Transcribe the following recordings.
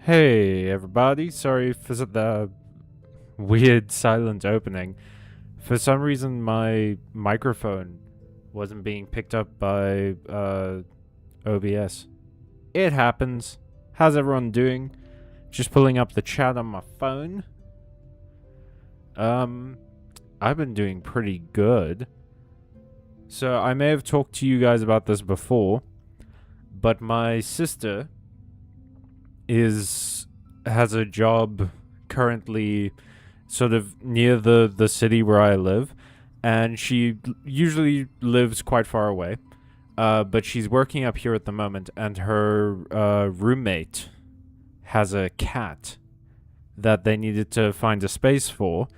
Hey everybody, sorry for the weird silent opening. For some reason my microphone wasn't being picked up by OBS. It happens. How's everyone doing? Just pulling up the chat on my phone. I've been doing pretty good. So I may have talked to you guys about this before, but my sister has a job currently sort of near the city where I live, and she usually lives quite far away, but she's working up here at the moment, and her roommate has a cat that they needed to find a space for,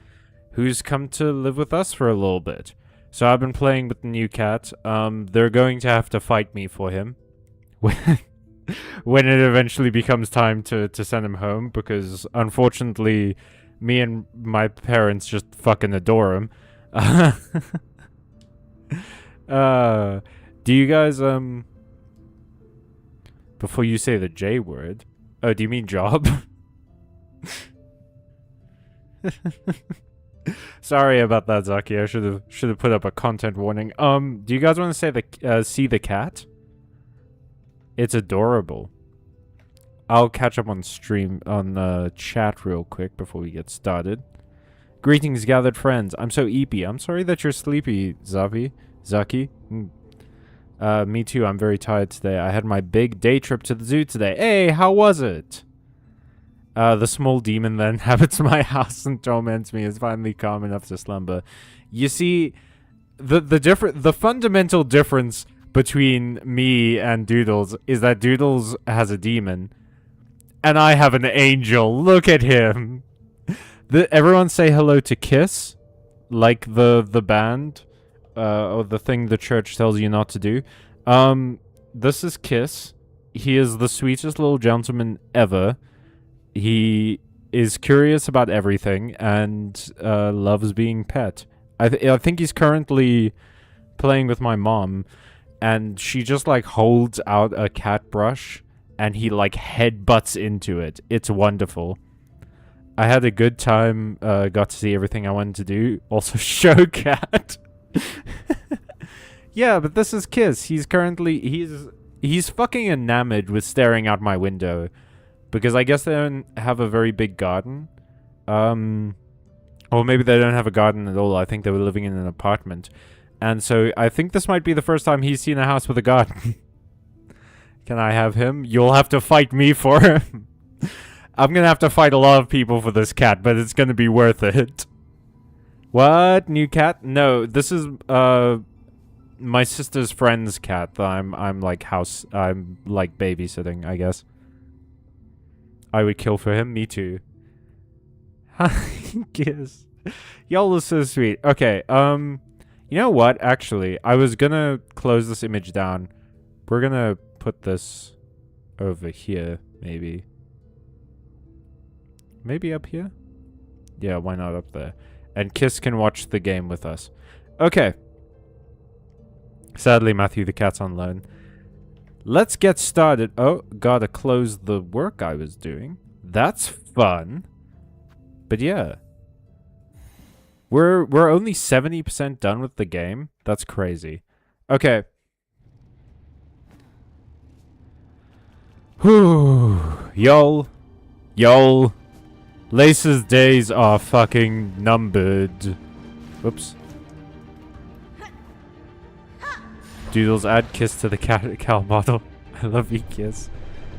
who's come to live with us for a little bit. So I've been playing with the new cat. They're going to have to fight me for him when it eventually becomes time to send him home, because unfortunately me and my parents just fucking adore him. Do you guys before you say the J word, oh, do you mean job? Sorry about that, Zaki. I should have put up a content warning. Do you guys want to say see the cat? It's adorable. I'll catch up on stream, on chat real quick before we get started. Greetings, gathered friends. I'm so eepy. I'm sorry that you're sleepy, Zaki. Me too. I'm very tired today. I had my big day trip to the zoo today. Hey, how was it? The small demon that inhabits my house and torments me is finally calm enough to slumber. You see, the fundamental difference between me and Doodles is that Doodles has a demon, and I have an angel. Look at him. Everyone say hello to Kiss, like the band, or the thing the church tells you not to do. This is Kiss. He is the sweetest little gentleman ever. He is curious about everything and loves being pet. I think he's currently playing with my mom, and she just like holds out a cat brush and he like headbutts into it. It's wonderful. I had a good time, got to see everything I wanted to do. Also show cat. Yeah, but this is Kiss. He's currently, he's fucking enamored with staring out my window, because I guess they don't have a very big garden. Or maybe they don't have a garden at all. I think they were living in an apartment. And so I think this might be the first time he's seen a house with a garden. Can I have him? You'll have to fight me for him. I'm gonna have to fight a lot of people for this cat, but it's gonna be worth it. What? New cat? No, this is my sister's friend's cat that I'm like babysitting, I guess. I would kill for him. Me too. Kiss. Y'all are so sweet. Okay, you know what? Actually, I was gonna close this image down. We're gonna put this over here, maybe. Maybe up here? Yeah, why not up there? And Kiss can watch the game with us. Okay. Sadly, Matthew the cat's on loan. Let's get started. Oh, gotta close the work I was doing. That's fun. But yeah. We're only 70% done with the game. That's crazy. Okay. Whew. Y'all. Lace's days are fucking numbered. Whoops. Doodles, add Kiss to the cow model. I love you, Kiss.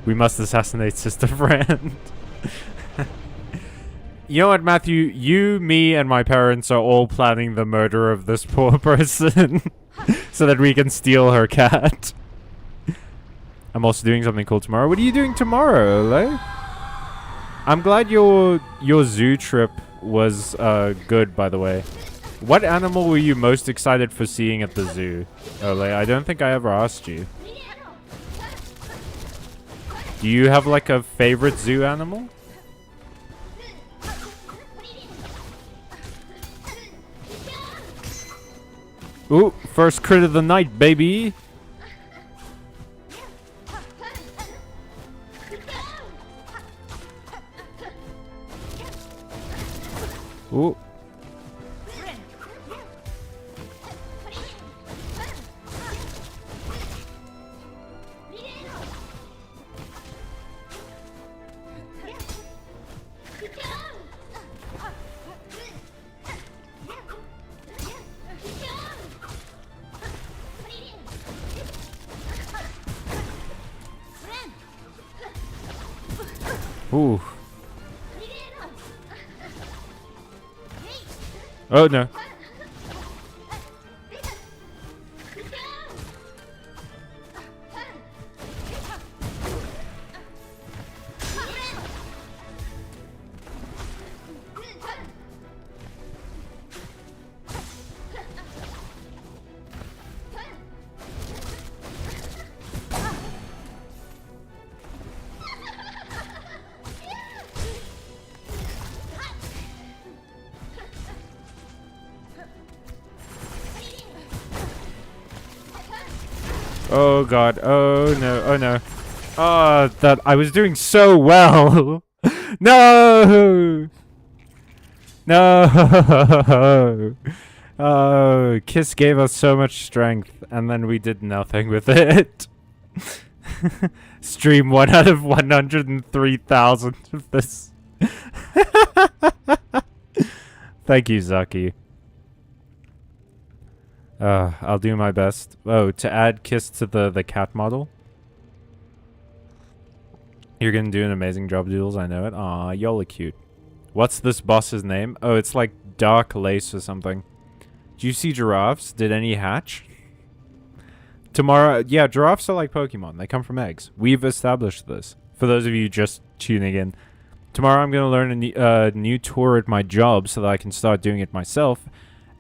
We must assassinate sister friend. You know what, Matthew? You, me, and my parents are all planning the murder of this poor person. so that we can steal her cat. I'm also doing something cool tomorrow. What are you doing tomorrow, Ole? I'm glad your zoo trip was good, by the way. What animal were you most excited for seeing at the zoo, Ole? I don't think I ever asked you. Do you have like a favorite zoo animal? Ooh, first crit of the night, baby! Ooh. Ooh. Oh no. Oh god. Oh no. Oh no. Oh, that I was doing so well. No. No. Oh, Kiss gave us so much strength, and then we did nothing with it. Stream 1 out of 103,000 of this. Thank you, Zaki. I'll do my best. Oh, to add Kiss to the cat model. You're gonna do an amazing job, Doodles, I know it. Aw, y'all are cute. What's this boss's name? Oh, it's like Dark Lace or something. Do you see giraffes? Did any hatch? Tomorrow, yeah, giraffes are like Pokemon. They come from eggs. We've established this. For those of you just tuning in. Tomorrow I'm gonna learn a new tour at my job so that I can start doing it myself.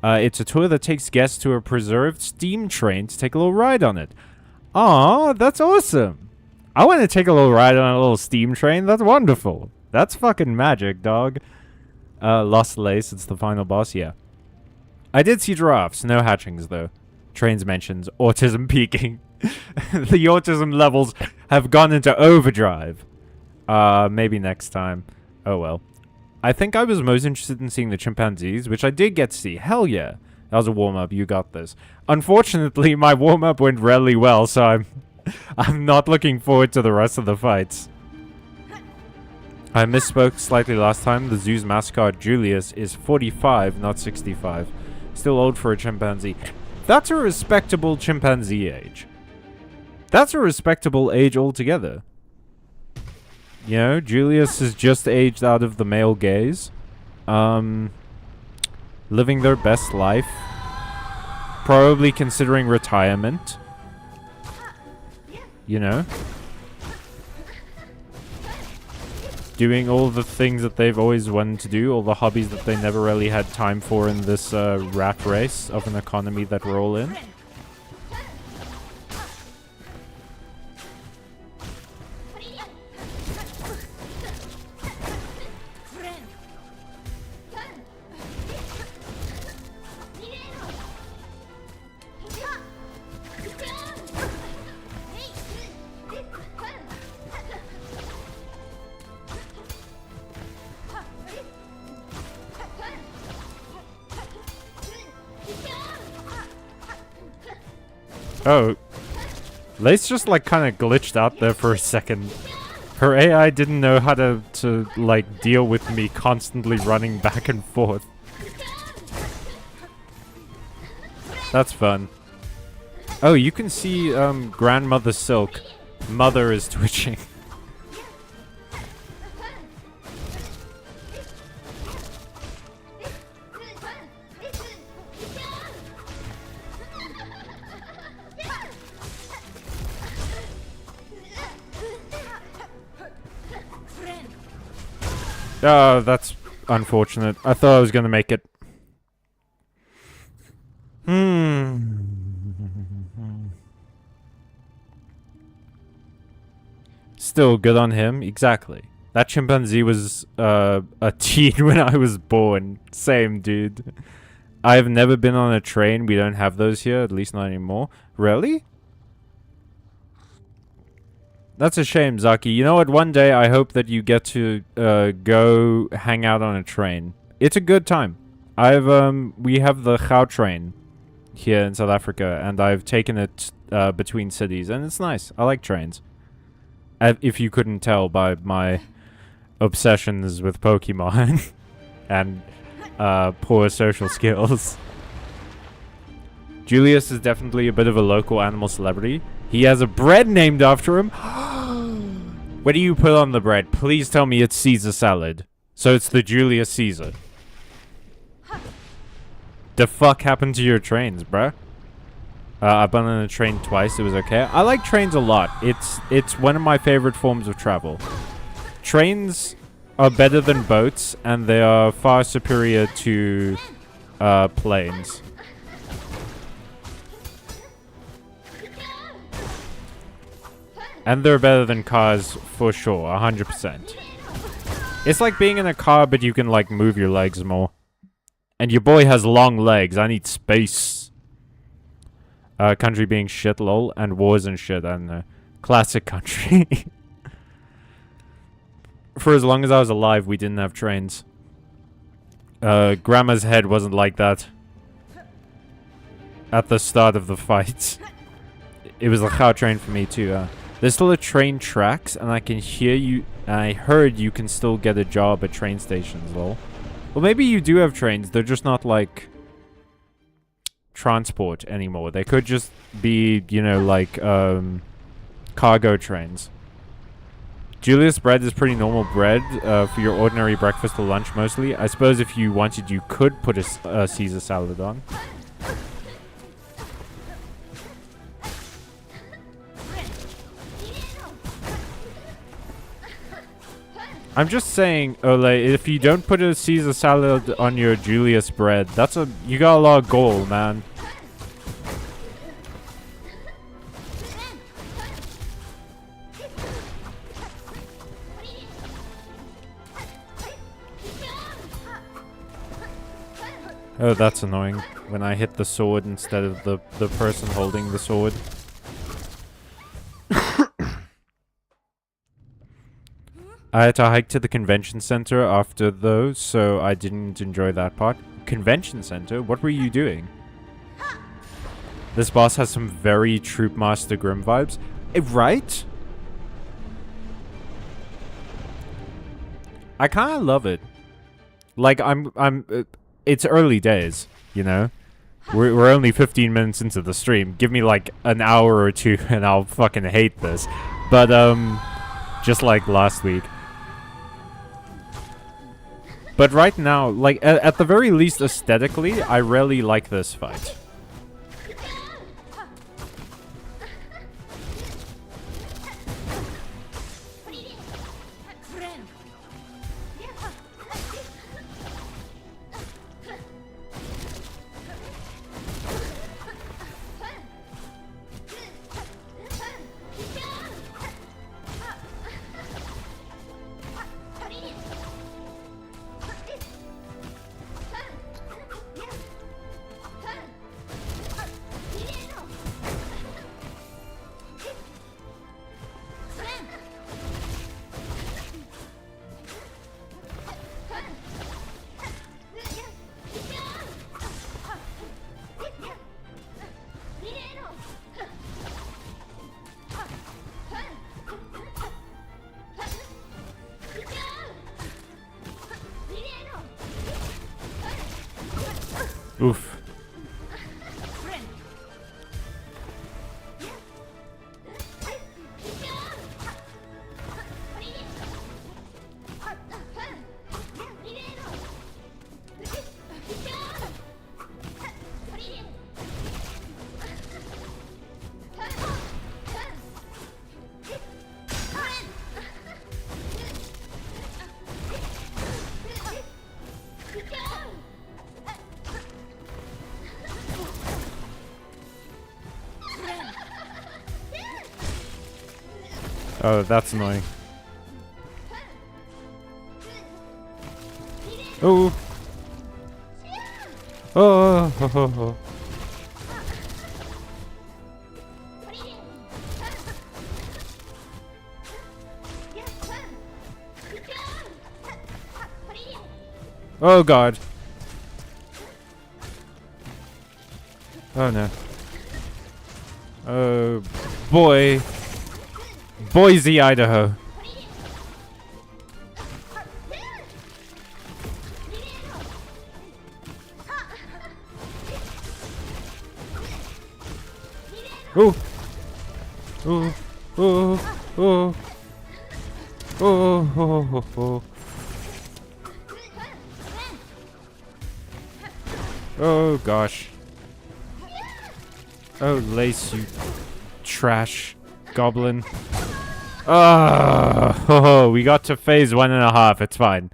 It's a tour that takes guests to a preserved steam train to take a little ride on it. Aw, that's awesome. I want to take a little ride on a little steam train. That's wonderful. That's fucking magic, dog. Lost Lace, it's the final boss, yeah. I did see giraffes, no hatchings, though. Trains mentions autism peaking. The autism levels have gone into overdrive. Maybe next time. Oh well. I think I was most interested in seeing the chimpanzees, which I did get to see. Hell yeah. That was a warm-up. You got this. Unfortunately, my warm-up went really well, so I'm not looking forward to the rest of the fights. I misspoke slightly last time. The zoo's mascot, Julius, is 45, not 65. Still old for a chimpanzee. That's a respectable chimpanzee age. That's a respectable age altogether. You know, Julius is just aged out of the male gaze. Living their best life. Probably considering retirement. You know? Doing all the things that they've always wanted to do. All the hobbies that they never really had time for in this rat race of an economy that we're all in. Oh, Lace just like kind of glitched out there for a second. Her AI didn't know how to like deal with me constantly running back and forth. That's fun. Oh, you can see Grandmother Silk. Mother is twitching. Oh, that's unfortunate. I thought I was gonna make it. Still good on him. Exactly. That chimpanzee was a teen when I was born. Same, dude. I've never been on a train. We don't have those here, at least not anymore. Really? That's a shame, Zaki. You know what? One day I hope that you get to go hang out on a train. It's a good time. We have the Gauw train here in South Africa, and I've taken it between cities, and it's nice. I like trains. If you couldn't tell by my obsessions with Pokemon and poor social skills. Julius is definitely a bit of a local animal celebrity. He has a bread named after him. What do you put on the bread? Please tell me it's Caesar salad. So it's the Julius Caesar. The fuck happened to your trains, bruh? I've been on a train twice. It was okay. I like trains a lot. It's one of my favorite forms of travel. Trains are better than boats, and they are far superior to planes. And they're better than cars for sure, 100%. It's like being in a car, but you can like move your legs more. And your boy has long legs. I need space. Country being shit, lol, and wars and shit, and classic country. For as long as I was alive, we didn't have trains. Grandma's head wasn't like that. At the start of the fight. It was a Gauw train for me too. There's still a train tracks, and I can hear you. I heard you can still get a job at train stations, lol. Well, maybe you do have trains. They're just not like transport anymore. They could just be, you know, like cargo trains. Julius bread is pretty normal bread for your ordinary breakfast or lunch mostly. I suppose if you wanted, you could put a Caesar salad on. I'm just saying, Ole, if you don't put a Caesar salad on your Julius bread, you got a lot of goal, man. Oh, that's annoying. When I hit the sword instead of the person holding the sword. I had to hike to the convention center after those, so I didn't enjoy that part. Convention center? What were you doing? This boss has some very Troop Master Grimm vibes. Right? I kind of love it. Like, it's early days, you know? We're only 15 minutes into the stream. Give me, like, an hour or two, and I'll fucking hate this. But, just like last week. But right now, like, at the very least aesthetically, I really like this fight. Oof. Oh, that's annoying. Oh. Oh. Oh. Oh. Oh. Oh god. Oh no. Oh boy. Boise, Idaho. Oh. Oh. Oh. Oh. Oh. Oh. Oh. Oh gosh. Oh, Lace, you trash goblin. Oh, we got to phase 1.5. It's fine.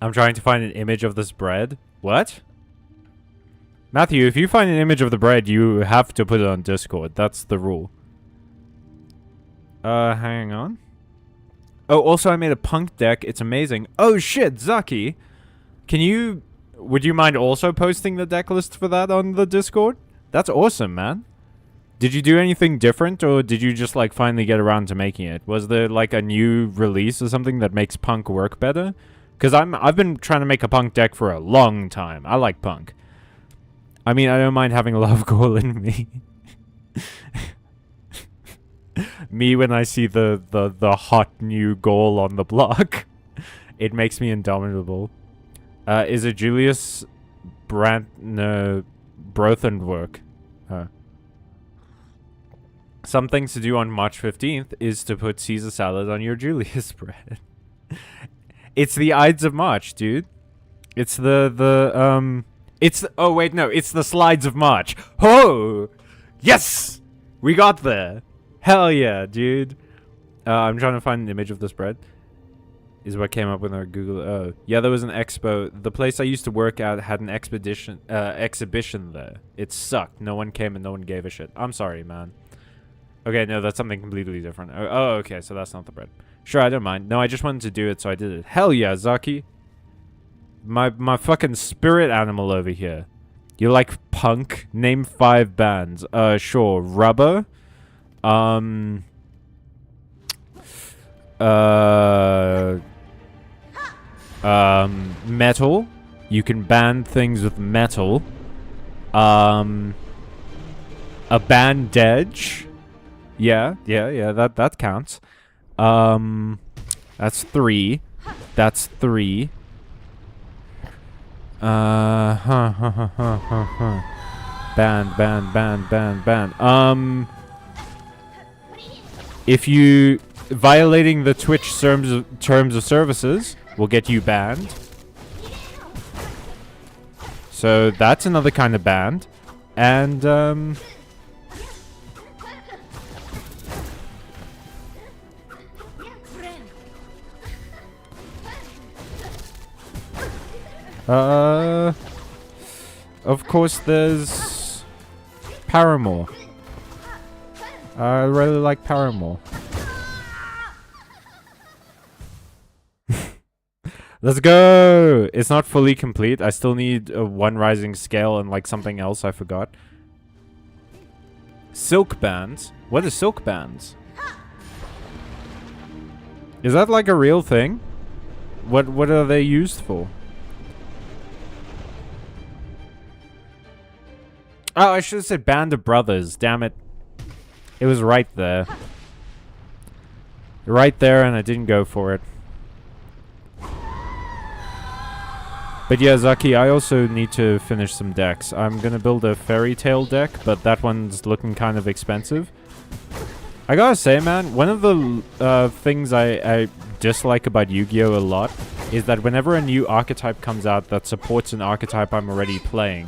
I'm trying to find an image of this bread. What? Matthew, if you find an image of the bread, you have to put it on Discord. That's the rule. Hang on. Oh, also I made a punk deck. It's amazing. Oh shit, Zaki. Would you mind also posting the deck list for that on the Discord? That's awesome, man. Did you do anything different, or did you just, like, finally get around to making it? Was there, like, a new release or something that makes punk work better? Because I've been trying to make a punk deck for a long time. I like punk. I mean, I don't mind having a love goal in me. Me when I see the hot new goal on the block. It makes me indomitable. Is it Julius Brothenwork? Some things to do on March 15th is to put Caesar salad on your Julius bread. It's the Ides of March, dude. It's oh wait, no, it's the slides of March. Oh! Yes! We got there. Hell yeah, dude. I'm trying to find an image of this bread. Is what came up with our Google. Oh, yeah, there was an expo. The place I used to work at had an exhibition there. It sucked. No one came and no one gave a shit. I'm sorry, man. Okay, no, that's something completely different. Oh, okay, so that's not the bread. Sure, I don't mind. No, I just wanted to do it, so I did it. Hell yeah, Zaki. My fucking spirit animal over here. You like punk? Name 5 bands. Sure. Rubber. Metal. You can ban things with metal. A bandage. Yeah, that counts. That's 3. That's 3. Ban. If you violating the Twitch terms of services will get you banned. So that's another kind of banned. And of course there's Paramore. I really like Paramore. Let's go! It's not fully complete. I still need a 1 rising scale and like something else I forgot. Silk bands? What is silk bands? Is that like a real thing? What are they used for? Oh, I should have said Band of Brothers. Damn it. It was right there. Right there, and I didn't go for it. But yeah, Zaki, I also need to finish some decks. I'm gonna build a fairy tale deck, but that one's looking kind of expensive. I gotta say, man, one of the things I dislike about Yu-Gi-Oh! A lot is that whenever a new archetype comes out that supports an archetype I'm already playing,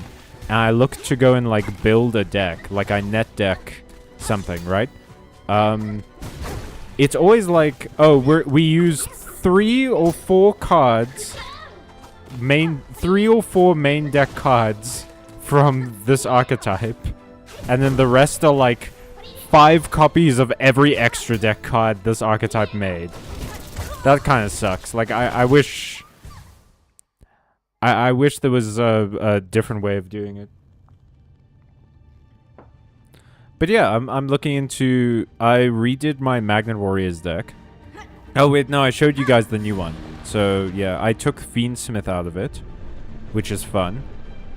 and I look to go and like build a deck, like I net deck something, right? It's always like, oh, we use 3 or 4 cards, 3 or 4 main deck cards from this archetype, and then the rest are like 5 copies of every extra deck card this archetype made. That kind of sucks. Like, I wish... I wish there was a different way of doing it. But yeah, I'm looking into... I redid my Magnet Warriors deck. Oh wait, no, I showed you guys the new one. So yeah, I took Fiendsmith out of it, which is fun.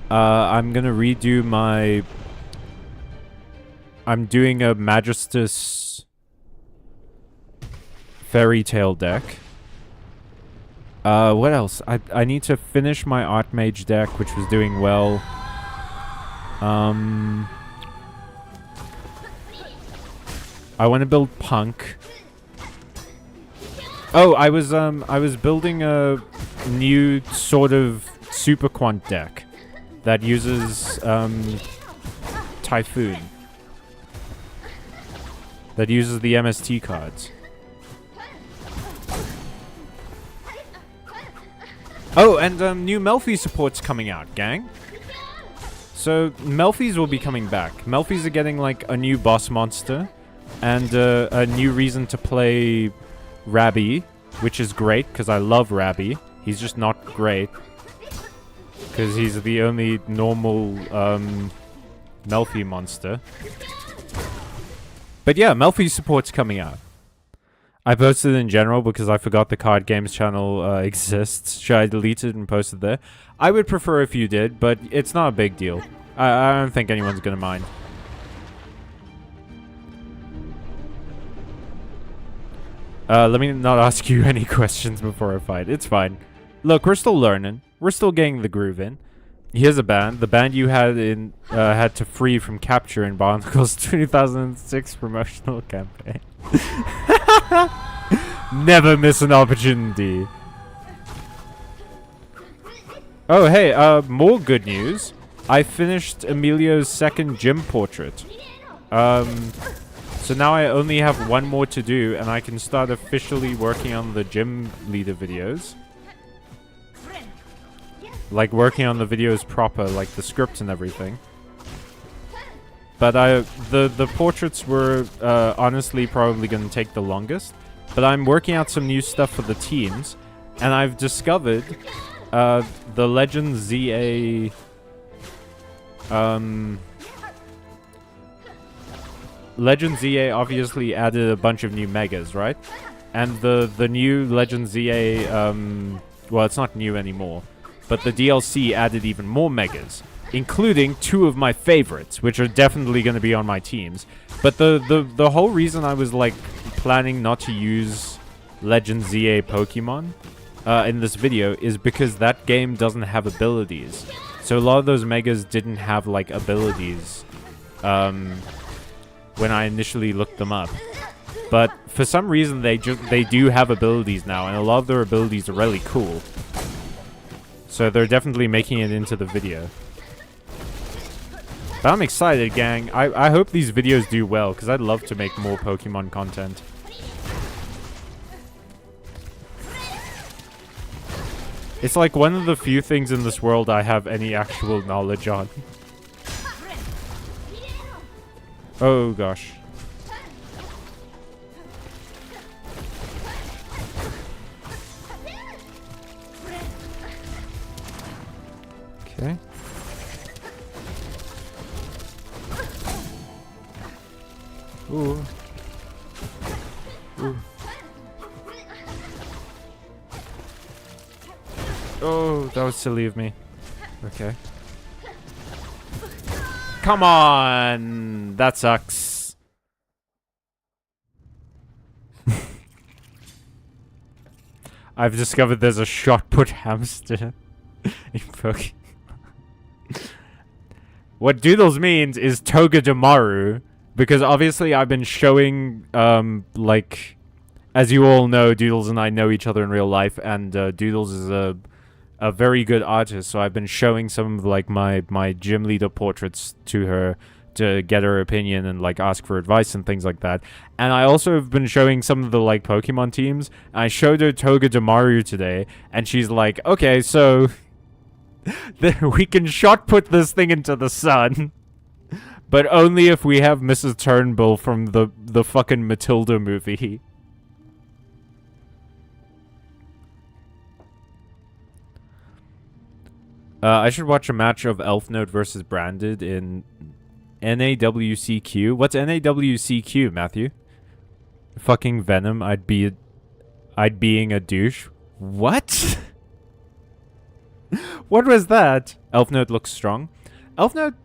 I'm gonna redo my... I'm doing a Magistus Fairy Tale deck. What else? I need to finish my Archmage deck, which was doing well. I want to build Punk. Oh, I was building a new sort of Super Quant deck that uses Typhoon. That uses the MST cards. Oh, and new Melfi support's coming out, gang. So Melfis will be coming back. Melfis are getting like a new boss monster and a new reason to play Rabby, which is great because I love Rabby. He's just not great because he's the only normal Melfi monster. But yeah, Melfi support's coming out. I posted in general because I forgot the Card Games channel exists. Should I delete it and post it there? I would prefer if you did, but it's not a big deal. I don't think anyone's gonna mind. Let me not ask you any questions before I fight. It's fine. Look, we're still learning. We're still getting the groove in. Here's a band. The band you had in had to free from capture in Barnacle's 2006 promotional campaign. Never miss an opportunity. Oh, hey, more good news. I finished Emilio's second gym portrait. So now I only have one more to do, and I can start officially working on the gym leader videos. Like, working on the videos proper, like the script and everything. But the portraits were honestly probably going to take the longest. But I'm working out some new stuff for the teams, and I've discovered the Legend ZA... Legend ZA obviously added a bunch of new megas, right? And the new Legend ZA... well, it's not new anymore. But the DLC added even more megas, including 2 of my favorites, which are definitely going to be on my teams. But the whole reason I was like planning not to use Legend ZA Pokemon in this video is because that game doesn't have abilities. So a lot of those megas didn't have like abilities when I initially looked them up. But for some reason they do have abilities now, and a lot of their abilities are really cool. So they're definitely making it into the video. But I'm excited, gang. I hope these videos do well, because I'd love to make more Pokemon content. It's like one of the few things in this world I have any actual knowledge on. Oh, gosh. Okay. Ooh. Ooh. Oh, that was silly of me. Okay. Come on! That sucks. I've discovered there's a shot-put hamster in Pokemon. What Doodles means is Togedemaru, because obviously I've been showing, like, as you all know, Doodles and I know each other in real life, and Doodles is a very good artist, so I've been showing some of, like, my gym leader portraits to her to get her opinion and, like, ask for advice and things like that. And I also have been showing some of the, like, Pokemon teams. I showed her Togedemaru today, and she's like, okay, so... we can shot put this thing into the sun, But only if we have Mrs. Turnbull from the fucking Matilda movie. I should watch a match of Elf Note versus Branded in NAWCQ. What's NAWCQ, Matthew? Fucking Venom. I'd being a douche. What? What was that? Elf Note looks strong. Elf Note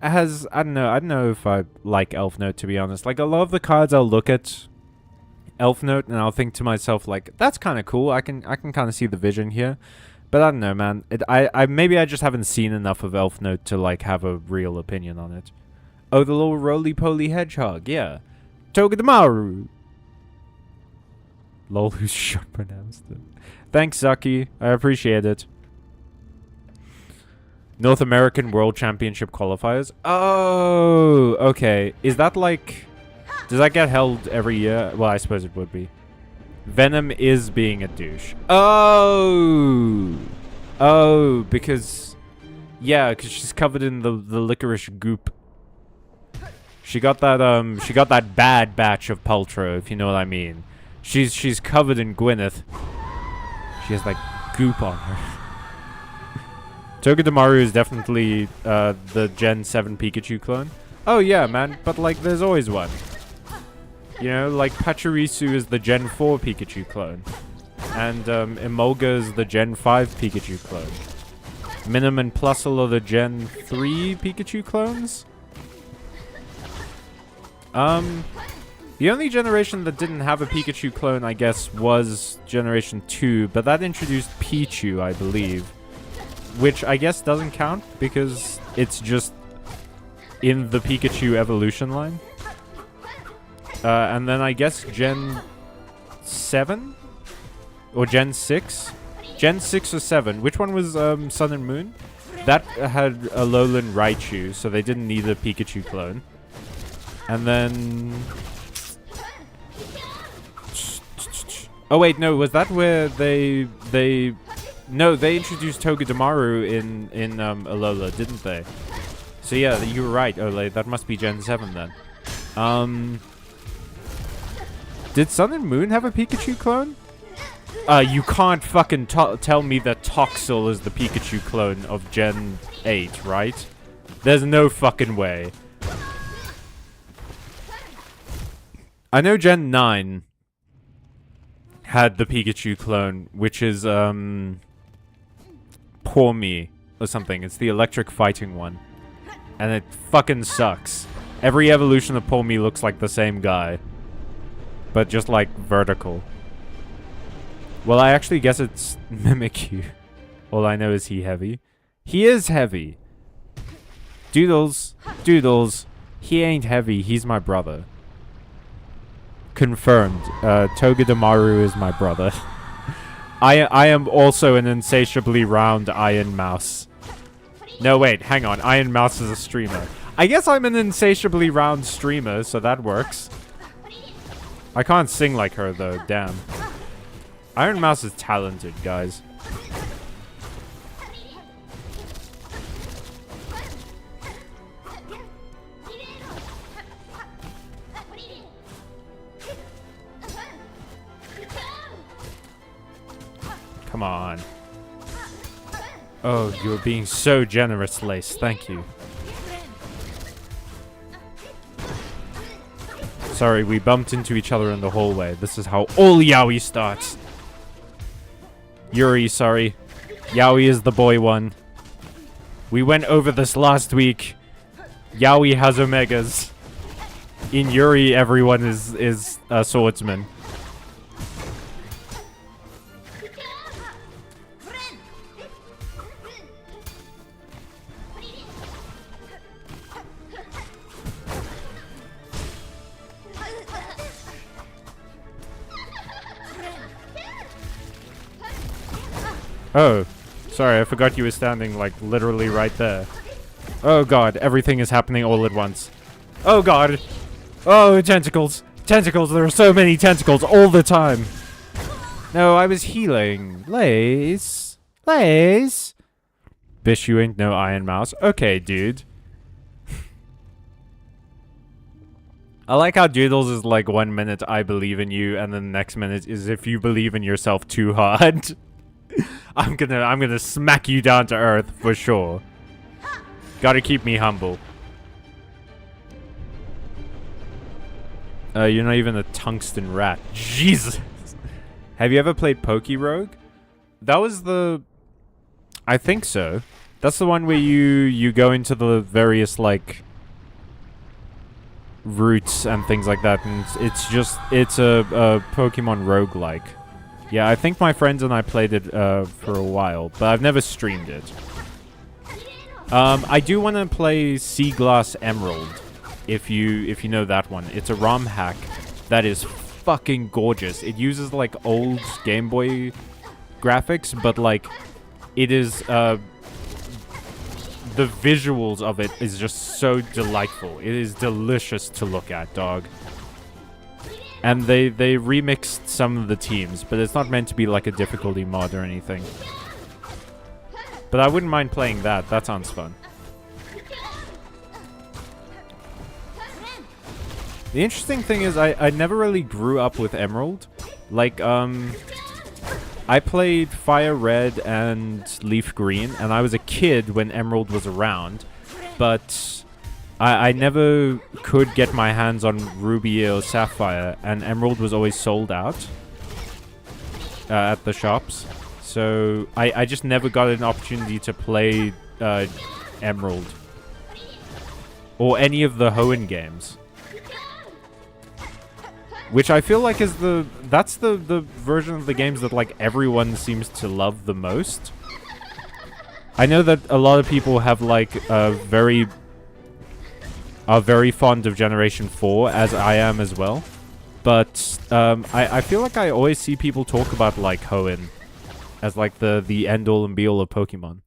has, I don't know if I like Elf Note, to be honest. Like, a lot of the cards I'll look at Elf Note and I'll think to myself, like, that's kind of cool. I can kind of see the vision here. But I don't know, man. Maybe I just haven't seen enough of Elf Note to, like, have a real opinion on it. Oh, the little roly-poly hedgehog, yeah. Togedemaru. Lol, who's short pronounced it. Thanks, Zaki. I appreciate it. North American World Championship qualifiers? Oh, okay. Is that, like... Does that get held every year? Well, I suppose it would be. Venom is being a douche. Oh! Oh, because... Yeah, because she's covered in the licorice goop. She got that bad batch of Paltrow, if you know what I mean. She's covered in Gwyneth. She has, like, goop on her. Togedemaru is definitely the Gen 7 Pikachu clone. Oh, yeah, man. But, like, there's always one. You know, like, Pachirisu is the Gen 4 Pikachu clone. And Emolga is the Gen 5 Pikachu clone. Minim and Plusle are the Gen 3 Pikachu clones. The only generation that didn't have a Pikachu clone, I guess, was Generation 2. But that introduced Pichu, I believe. Which I guess doesn't count because it's just in the Pikachu evolution line. And then I guess Gen 7? Or Gen 6? Gen 6 or 7. Which one was Sun and Moon? That had Alolan Raichu, so they didn't need a Pikachu clone. And then... Oh wait, no, was that where they... No, they introduced Togedemaru in Alola, didn't they? So yeah, you were right, Ole. That must be Gen 7 then. Did Sun and Moon have a Pikachu clone? You can't fucking tell me that Toxel is the Pikachu clone of Gen 8, right? There's no fucking way. I know Gen 9 had the Pikachu clone, which is, Poor Me or something. It's the electric fighting one. And it fucking sucks. Every evolution of Poor Me looks like the same guy. But just, like, vertical. Well, I actually guess it's Mimikyu. All I know is he heavy. He is heavy. Doodles. Doodles. He ain't heavy. He's my brother. Confirmed. Togedemaru is my brother. I am also an insatiably round Iron Mouse. No, wait. Hang on. Iron Mouse is a streamer. I guess I'm an insatiably round streamer, so that works. I can't sing like her, though. Damn. Iron Mouse is talented, guys. Come on. Oh, you're being so generous, Lace. Thank you. Sorry, we bumped into each other in the hallway. This is how all yaoi starts. Yuri, sorry. Yaoi is the boy one. We went over this last week. Yaoi has omegas. In Yuri, everyone is a swordsman. Oh, sorry, I forgot you were standing, like, literally right there. Oh god, everything is happening all at once. Oh god! Oh, tentacles! Tentacles! There are so many tentacles all the time! No, I was healing. Lace? Lace? Bish, you ain't no Iron Mouse. Okay, dude. I like how Doodles is like 1 minute I believe in you, and then the next minute is if you believe in yourself too hard. I'm gonna smack you down to earth for sure. Gotta keep me humble. You're not even a tungsten rat. Jesus. Have you ever played Poke Rogue? That was the... I think so. That's the one where you go into the various, like, routes and things like that, and it's a Pokemon roguelike. Yeah, I think my friends and I played it for a while, but I've never streamed it. I do want to play Sea Glass Emerald, if you know that one. It's a ROM hack that is fucking gorgeous. It uses like old Game Boy graphics, but like it is the visuals of it is just so delightful. It is delicious to look at, dog. And they remixed some of the teams, but it's not meant to be like a difficulty mod or anything. But I wouldn't mind playing that. That sounds fun. The interesting thing is I never really grew up with Emerald. Like, I played Fire Red and Leaf Green, and I was a kid when Emerald was around. But I never could get my hands on Ruby or Sapphire, and Emerald was always sold out at the shops. So I just never got an opportunity to play Emerald or any of the Hoenn games, which I feel like is that's the version of the games that like everyone seems to love the most. I know that a lot of people have like are very fond of Generation 4, as I am as well. But I feel like I always see people talk about like Hoenn as like the end all and be all of Pokemon.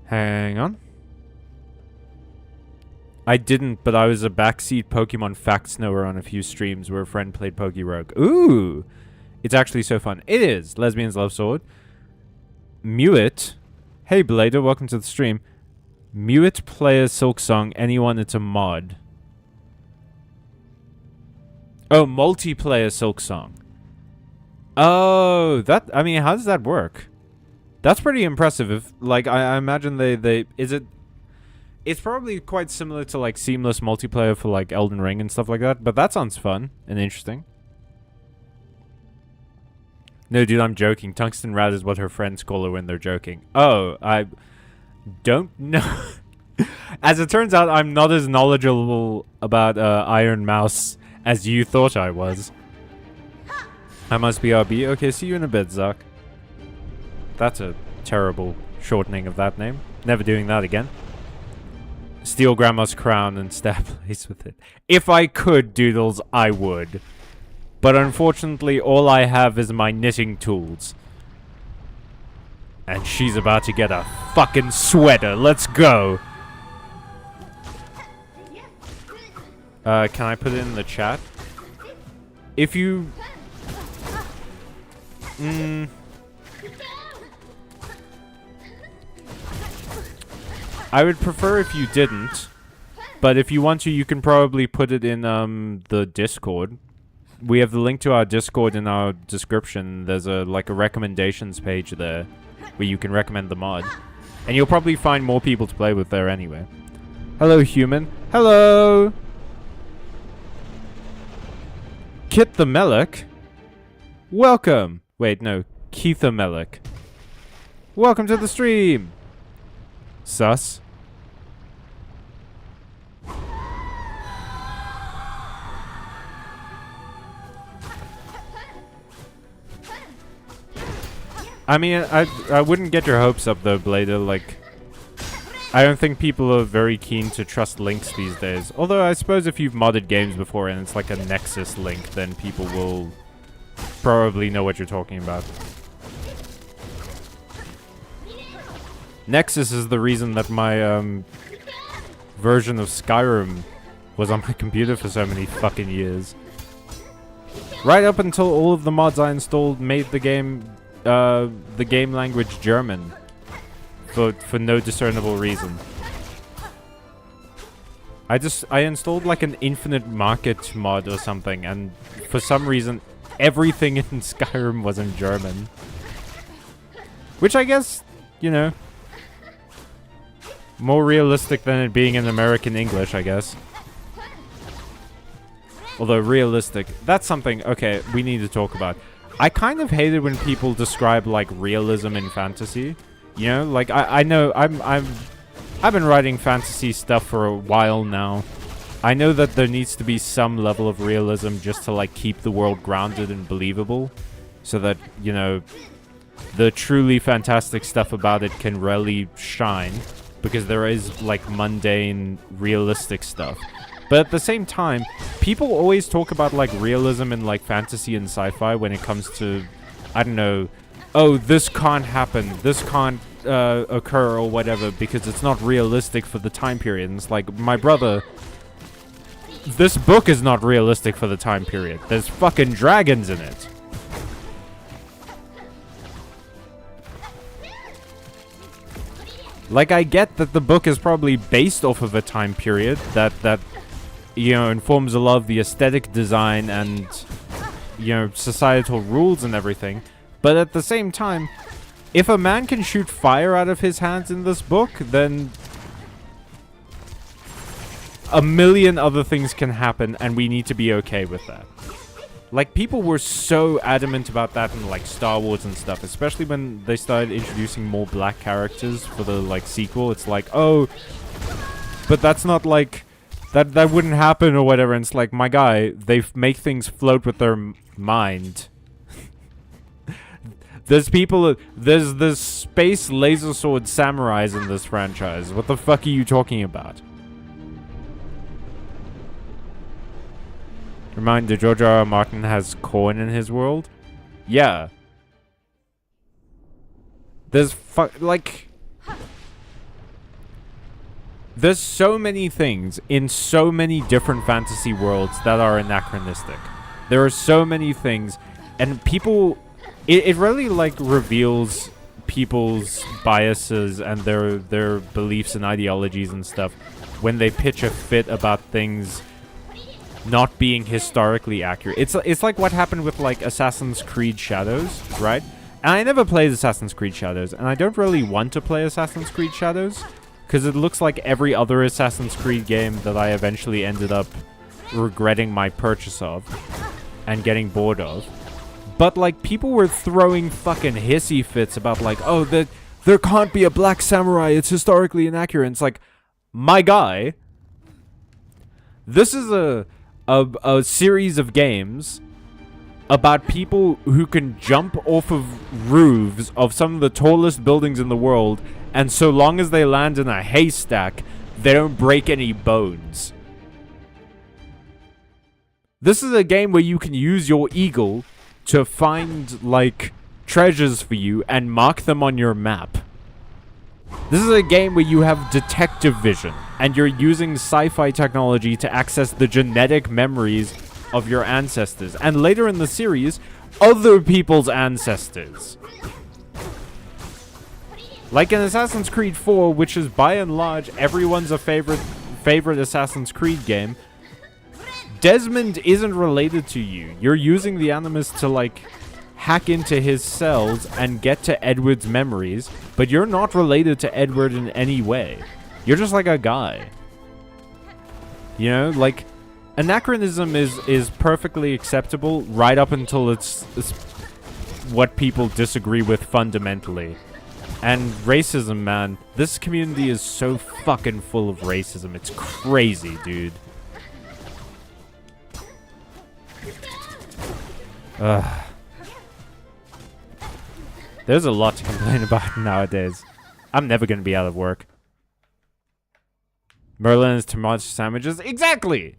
Hang on. I didn't, but I was a backseat Pokemon facts knower on a few streams where a friend played Poke Rogue. Ooh! It's actually so fun. It is! Lesbians love sword. Mewit. Hey, Blader, welcome to the stream. Mewit player Silksong. Anyone, it's a mod. Oh, multiplayer Silksong. Oh, that... I mean, how does that work? That's pretty impressive. If, like, I imagine they... Is it... It's probably quite similar to, like, seamless multiplayer for, like, Elden Ring and stuff like that. But that sounds fun and interesting. No, dude, I'm joking. Tungsten Rat is what her friends call her when they're joking. Oh, I don't know. As it turns out, I'm not as knowledgeable about Iron Mouse as you thought I was. I must be RB. Okay, see you in a bit, Zuck. That's a terrible shortening of that name. Never doing that again. Steal Grandma's crown and stab place with it. If I could, Doodles, I would. But unfortunately, all I have is my knitting tools. And she's about to get a fucking sweater. Let's go. Can I put it in the chat? If you... I would prefer if you didn't. But if you want to, you can probably put it in the Discord. We have the link to our Discord in our description. There's a recommendations page there where you can recommend the mod. And you'll probably find more people to play with there anyway. Hello, human. Hello! Kit the Melik. Welcome. Wait, no. Keitha Melik. Welcome to the stream. Sus. I mean, I wouldn't get your hopes up though, Blader. Like, I don't think people are very keen to trust links these days. Although I suppose if you've modded games before and it's like a Nexus link, then people will probably know what you're talking about. Nexus is the reason that my version of Skyrim was on my computer for so many fucking years. Right up until all of the mods I installed made the game language German for no discernible reason. I installed like an infinite market mod or something, and for some reason everything in Skyrim was in German. Which I guess, you know, more realistic than it being in American English, I guess. Although realistic, that's something, okay, we need to talk about. I kind of hated when people describe like realism in fantasy. You know, like I know I've been writing fantasy stuff for a while now. I know that there needs to be some level of realism just to like keep the world grounded and believable, so that, you know, the truly fantastic stuff about it can really shine, because there is like mundane, realistic stuff. But at the same time, people always talk about like realism in like fantasy and sci-fi when it comes to, I don't know, oh, this can't happen, this can't occur or whatever because it's not realistic for the time period. And it's like, my brother, this book is not realistic for the time period. There's fucking dragons in it. Like, I get that the book is probably based off of a time period that you know, informs a lot of the aesthetic design and, you know, societal rules and everything. But at the same time, if a man can shoot fire out of his hands in this book, then a million other things can happen, and we need to be okay with that. Like, people were so adamant about that in, like, Star Wars and stuff, especially when they started introducing more black characters for the, like, sequel. It's like, oh, but that's not, like, that wouldn't happen or whatever. And it's like, my guy, they make things float with their mind. There's space laser sword samurais in this franchise. What the fuck are you talking about? Reminder, George R. R. Martin has corn in his world? Yeah. There's there's so many things in so many different fantasy worlds that are anachronistic. There are so many things, and people... It really, like, reveals people's biases and their beliefs and ideologies and stuff when they pitch a fit about things not being historically accurate. It's like what happened with, like, Assassin's Creed Shadows, right? And I never played Assassin's Creed Shadows, and I don't really want to play Assassin's Creed Shadows, because it looks like every other Assassin's Creed game that I eventually ended up regretting my purchase of and getting bored of. But, like, people were throwing fucking hissy fits about, like, oh, there can't be a black samurai, it's historically inaccurate. It's like, my guy, this is a series of games about people who can jump off of roofs of some of the tallest buildings in the world, and so long as they land in a haystack, they don't break any bones. This is a game where you can use your eagle to find, like, treasures for you and mark them on your map. This is a game where you have detective vision, and you're using sci-fi technology to access the genetic memories of your ancestors, and later in the series, other people's ancestors. Like in Assassin's Creed 4, which is by and large everyone's favorite Assassin's Creed game, Desmond isn't related to you. You're using the Animus to, like, hack into his cells and get to Edward's memories, but you're not related to Edward in any way. You're just like a guy. You know, like, anachronism is perfectly acceptable right up until it's what people disagree with fundamentally. And racism, man, this community is so fucking full of racism. It's crazy, dude. Ugh. There's a lot to complain about nowadays. I'm never going to be out of work. Merlin's tomato sandwiches? Exactly!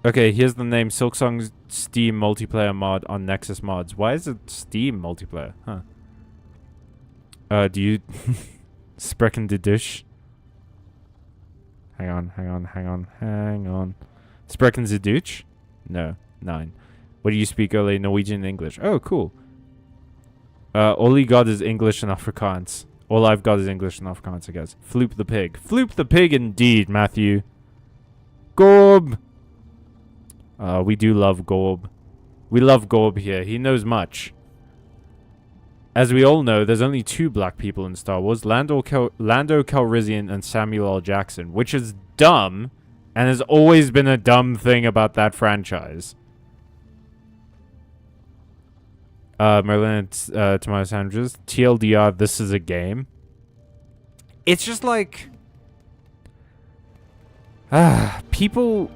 Okay, here's the name. Silksong's Steam multiplayer mod on Nexus Mods. Why is it Steam multiplayer? Huh. Do you... Sprechen die Dish? Hang on. Sprechen Sie Deutsch? No, nein. What do you speak early? Norwegian and English. Oh, cool. All he got is English and Afrikaans. All I've got is English and Afrikaans, I guess. Floop the pig. Floop the pig indeed, Matthew. Gorb! We do love Gorb. We love Gorb here. He knows much. As we all know, there's only 2 black people in Star Wars. Lando Calrissian and Samuel L. Jackson. Which is dumb. And has always been a dumb thing about that franchise. Merlin, tomato sandwiches. TLDR, this is a game. It's just like... people...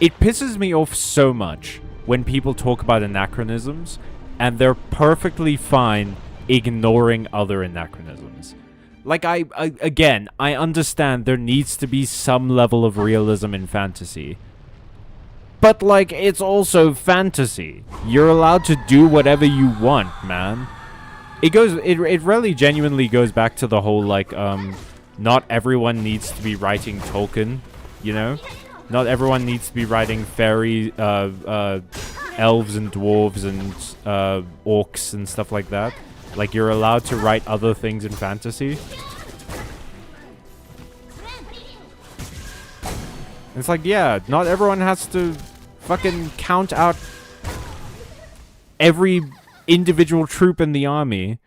It pisses me off so much when people talk about anachronisms, and they're perfectly fine ignoring other anachronisms. Like, again, I understand there needs to be some level of realism in fantasy. But, like, it's also fantasy. You're allowed to do whatever you want, man. It really genuinely goes back to the whole, like, not everyone needs to be writing Tolkien, you know? Not everyone needs to be writing fairy, elves and dwarves and, orcs and stuff like that. Like, you're allowed to write other things in fantasy. It's like, yeah, not everyone has to fucking count out every individual troop in the army.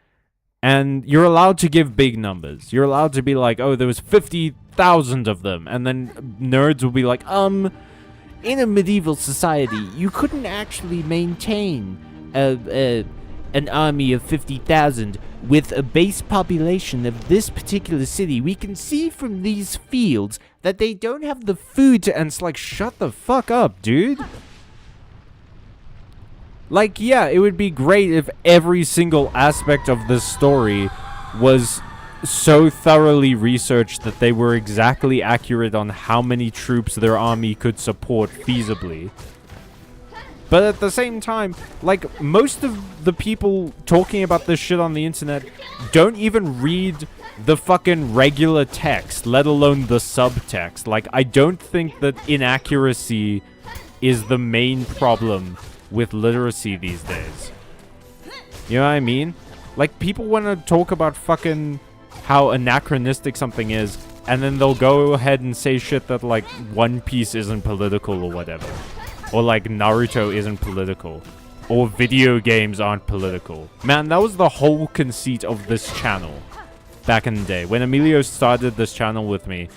And you're allowed to give big numbers. You're allowed to be like, oh, there was 50,000 of them. And then nerds will be like, in a medieval society, you couldn't actually maintain an army of 50,000 with a base population of this particular city. We can see from these fields that they don't have the food to... And it's like, shut the fuck up, dude. Like, yeah, it would be great if every single aspect of this story was so thoroughly researched that they were exactly accurate on how many troops their army could support feasibly. But at the same time, like, most of the people talking about this shit on the internet don't even read the fucking regular text, let alone the subtext. Like, I don't think that inaccuracy is the main problem with literacy these days. You know what I mean? Like, people want to talk about fucking how anachronistic something is, and then they'll go ahead and say shit that, like, One Piece isn't political or whatever. Or, like, Naruto isn't political. Or video games aren't political. Man, that was the whole conceit of this channel back in the day. When Emilio started this channel with me,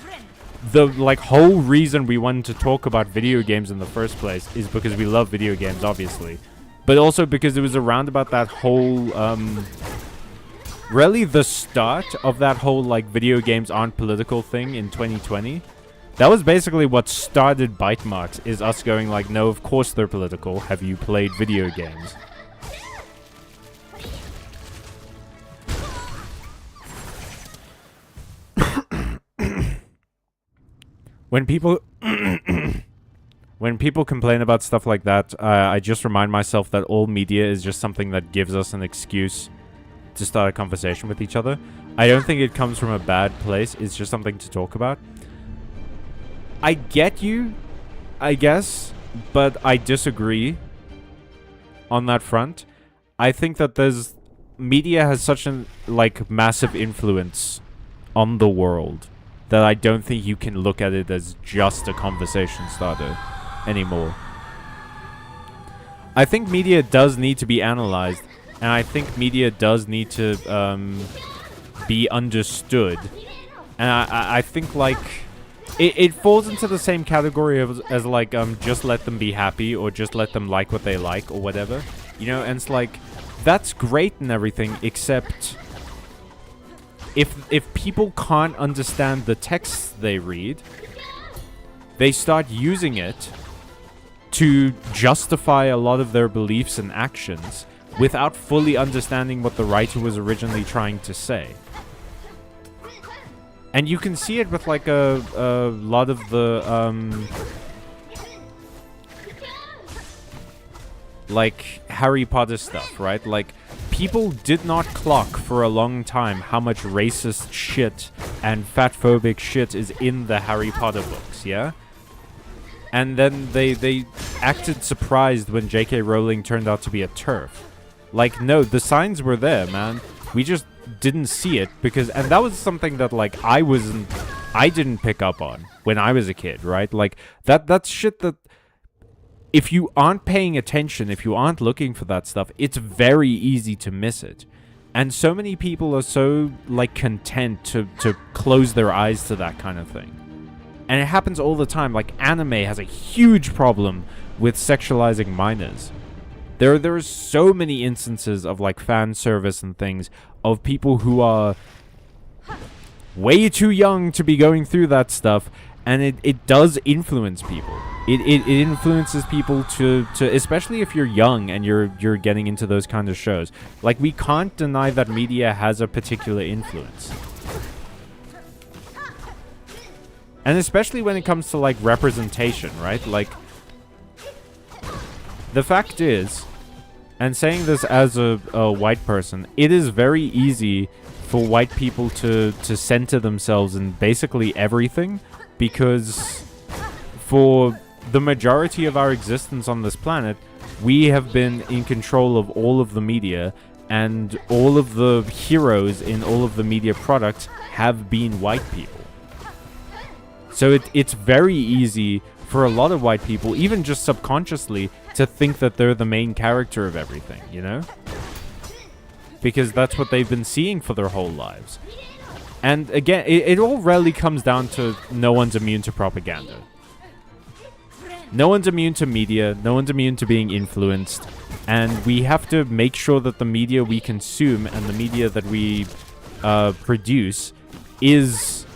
the, like, whole reason we wanted to talk about video games in the first place is because we love video games, obviously. But also because it was around about that whole, really the start of that whole, like, video games aren't political thing in 2020. That was basically what started Byte Marx, is us going like, no, of course they're political. Have you played video games? When people complain about stuff like that, I just remind myself that all media is just something that gives us an excuse to start a conversation with each other. I don't think it comes from a bad place. It's just something to talk about. I get you, I guess, but I disagree on that front. I think that media has such an, like, massive influence on the world that I don't think you can look at it as just a conversation starter anymore. I think media does need to be analyzed, and I think media does need to be understood. And I think, like, it falls into the same category as like, just let them be happy, or just let them like what they like, or whatever. You know, and it's like, that's great and everything, except if people can't understand the texts they read, they start using it to justify a lot of their beliefs and actions without fully understanding what the writer was originally trying to say. And you can see it with, like, a lot of the, like, Harry Potter stuff, right? Like, people did not clock for a long time how much racist shit and fatphobic shit is in the Harry Potter books, yeah? And then they acted surprised when J.K. Rowling turned out to be a TERF. Like, no, the signs were there, man. We just didn't see it because... And that was something that, like, I didn't pick up on when I was a kid, right? Like, that's shit that... If you aren't paying attention, if you aren't looking for that stuff, it's very easy to miss it. And so many people are so, like, content to close their eyes to that kind of thing. And it happens all the time. Like, anime has a huge problem with sexualizing minors. There are so many instances of, like, fan service and things of people who are way too young to be going through that stuff, and it does influence people. It influences people to especially if you're young and you're getting into those kind of shows. Like, we can't deny that media has a particular influence. And especially when it comes to, like, representation, right? Like, the fact is, and saying this as a white person, it is very easy for white people to center themselves in basically everything, because for the majority of our existence on this planet, we have been in control of all of the media, and all of the heroes in all of the media products have been white people. So it's very easy for a lot of white people, even just subconsciously, to think that they're the main character of everything, you know? Because that's what they've been seeing for their whole lives. And again, it all really comes down to no one's immune to propaganda. No one's immune to media, no one's immune to being influenced, and we have to make sure that the media we consume and the media that we produce is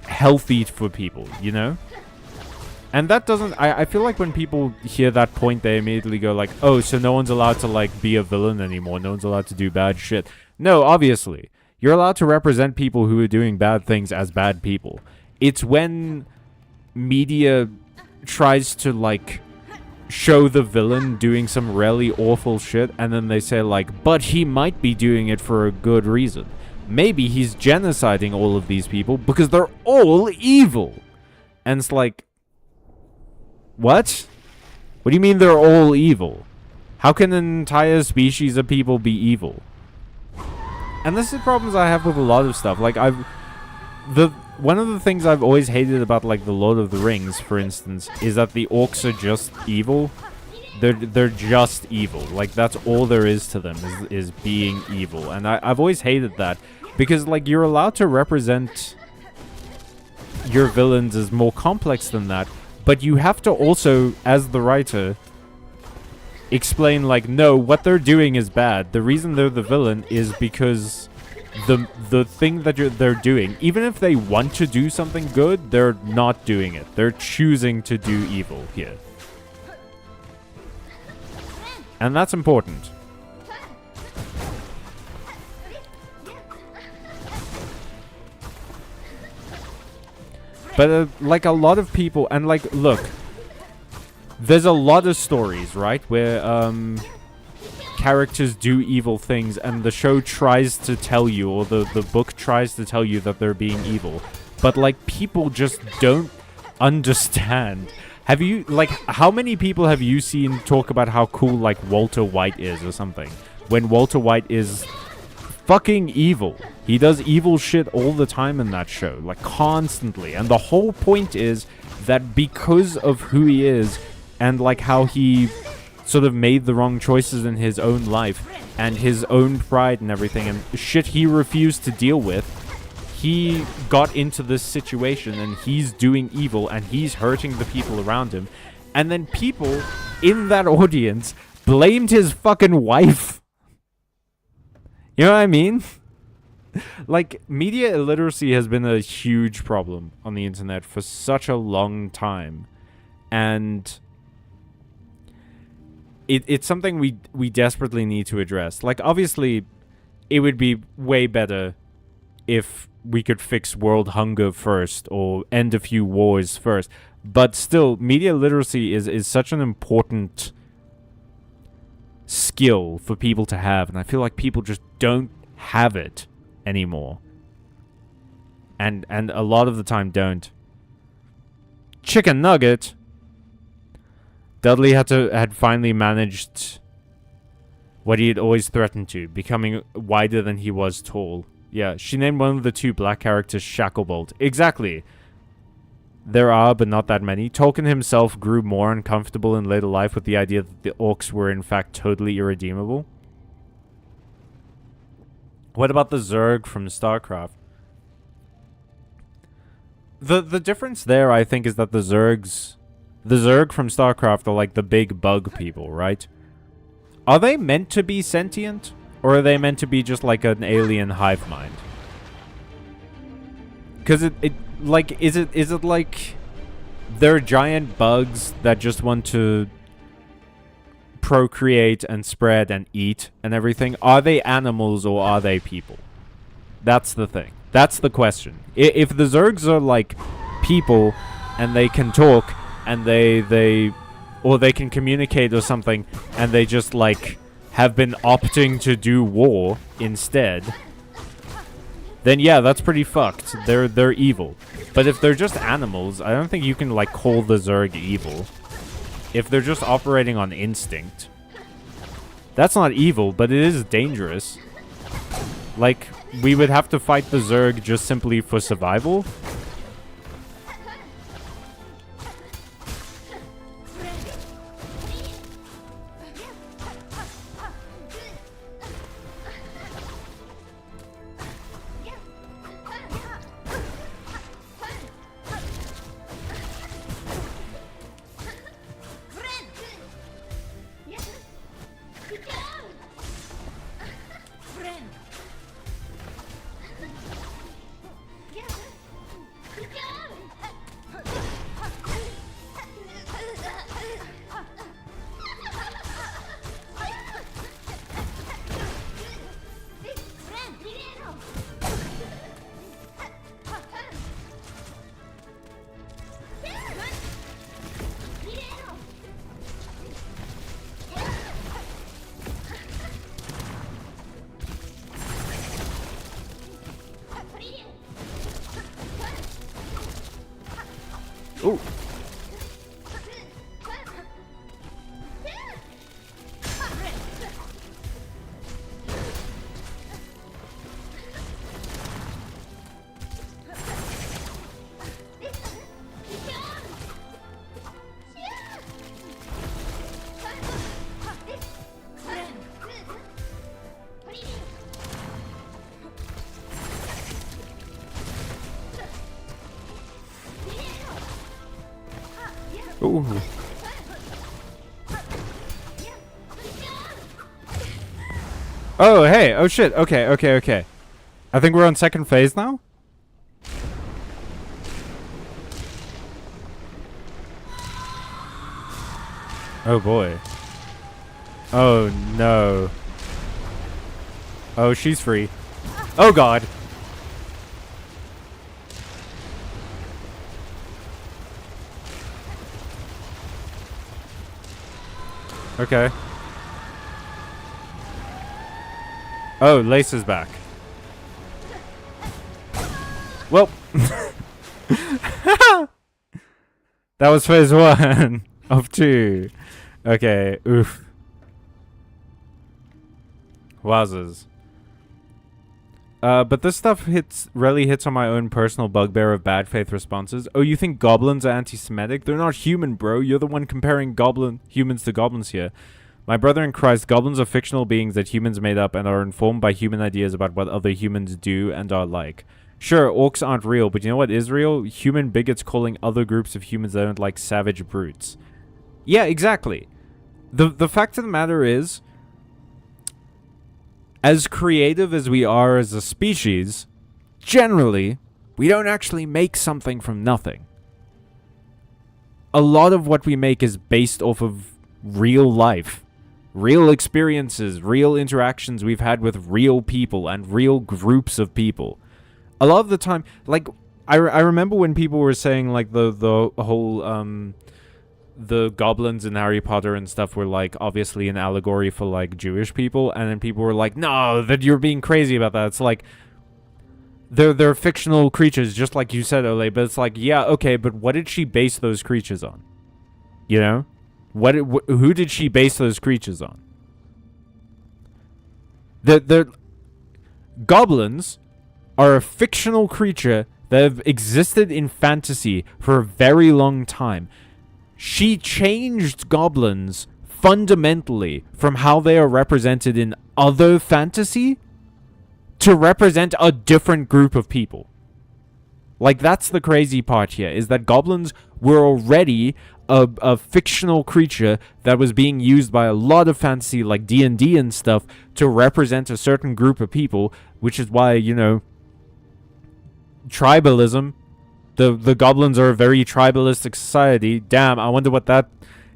healthy for people, you know? And that doesn't... I feel like when people hear that point, they immediately go like, oh, so no one's allowed to, like, be a villain anymore. No one's allowed to do bad shit. No, obviously. You're allowed to represent people who are doing bad things as bad people. It's when media tries to, like, show the villain doing some really awful shit, and then they say, like, but he might be doing it for a good reason. Maybe he's genociding all of these people because they're all evil. And it's like, what? What do you mean they're all evil? How can an entire species of people be evil? And this is problems I have with a lot of stuff. Like, one of the things I've always hated about, like, the Lord of the Rings, for instance, is that the orcs are just evil. They're just evil. Like, that's all there is to them, is being evil. And I've always hated that. Because, like, you're allowed to represent your villains as more complex than that. But you have to also, as the writer, explain, like, no, what they're doing is bad. The reason they're the villain is because the thing that they're doing, even if they want to do something good, they're not doing it. They're choosing to do evil here. And that's important. But, like, a lot of people... And, like, look. There's a lot of stories, right? Where, characters do evil things, and the show tries to tell you, or the book tries to tell you that they're being evil. But, like, people just don't understand. Have you... Like, how many people have you seen talk about how cool, like, Walter White is or something? When Walter White is... fucking evil. He does evil shit all the time in that show, like, constantly. And the whole point is that because of who he is and, like, how he sort of made the wrong choices in his own life and his own pride and everything and shit he refused to deal with, he got into this situation and he's doing evil and he's hurting the people around him. And then people in that audience blamed his fucking wife. You know what I mean? Like, media illiteracy has been a huge problem on the internet for such a long time. And it's something we desperately need to address. Like, obviously, it would be way better if we could fix world hunger first or end a few wars first. But still, media literacy is such an important skill for people to have, and I feel like people just don't have it anymore, and a lot of the time don't. chicken nugget. Dudley had finally managed what he had always threatened to, becoming wider than he was tall. Yeah, she named one of the 2 black characters Shacklebolt. Exactly. There are, but not that many. Tolkien himself grew more uncomfortable in later life with the idea that the orcs were in fact totally irredeemable. What about the Zerg from StarCraft? The difference there, I think, is that the Zerg from StarCraft are like the big bug people, right? Are they meant to be sentient? Or are they meant to be just like an alien hive mind? Because is it like they're giant bugs that just want to procreate and spread and eat and everything? Are they animals or are they people? That's the thing. That's the question. If the Zergs are like people and they can talk and they can communicate or something and they just like have been opting to do war instead, then yeah, that's pretty fucked. They're evil. But if they're just animals, I don't think you can like call the Zerg evil. If they're just operating on instinct, that's not evil, but it is dangerous. Like, we would have to fight the Zerg just simply for survival. Ooh. Ooh. Oh, hey. Oh, shit. Okay. I think we're on second phase now? Oh, boy. Oh, no. Oh, she's free. Oh, God. Okay. Oh, Lace is back. Well. That was phase 1 of 2. Okay, oof. Wowzers. But this stuff really hits on my own personal bugbear of bad faith responses. Oh, you think goblins are anti-Semitic? They're not human, bro. You're the one comparing humans to goblins here. My brother in Christ, goblins are fictional beings that humans made up and are informed by human ideas about what other humans do and are like. Sure, orcs aren't real, but you know what is real? Human bigots calling other groups of humans they don't like savage brutes. Yeah, exactly. The fact of the matter is, as creative as we are as a species, generally, we don't actually make something from nothing. A lot of what we make is based off of real life. Real experiences, real interactions we've had with real people and real groups of people. A lot of the time, like, I remember when people were saying, like, the whole, the goblins in Harry Potter and stuff were, like, obviously an allegory for, like, Jewish people, and then people were like, no, that you're being crazy about that. It's like, They're fictional creatures, just like you said, Ole. But it's like, yeah, okay, but what did she base those creatures on? You know, who did she base those creatures on? The goblins are a fictional creature that have existed in fantasy for a very long time. She changed goblins fundamentally from how they are represented in other fantasy to represent a different group of people. Like, that's the crazy part here, is that goblins were already a fictional creature that was being used by a lot of fantasy, like D&D and stuff, to represent a certain group of people, which is why, you know, tribalism, the goblins are a very tribalistic society. Damn, I wonder what that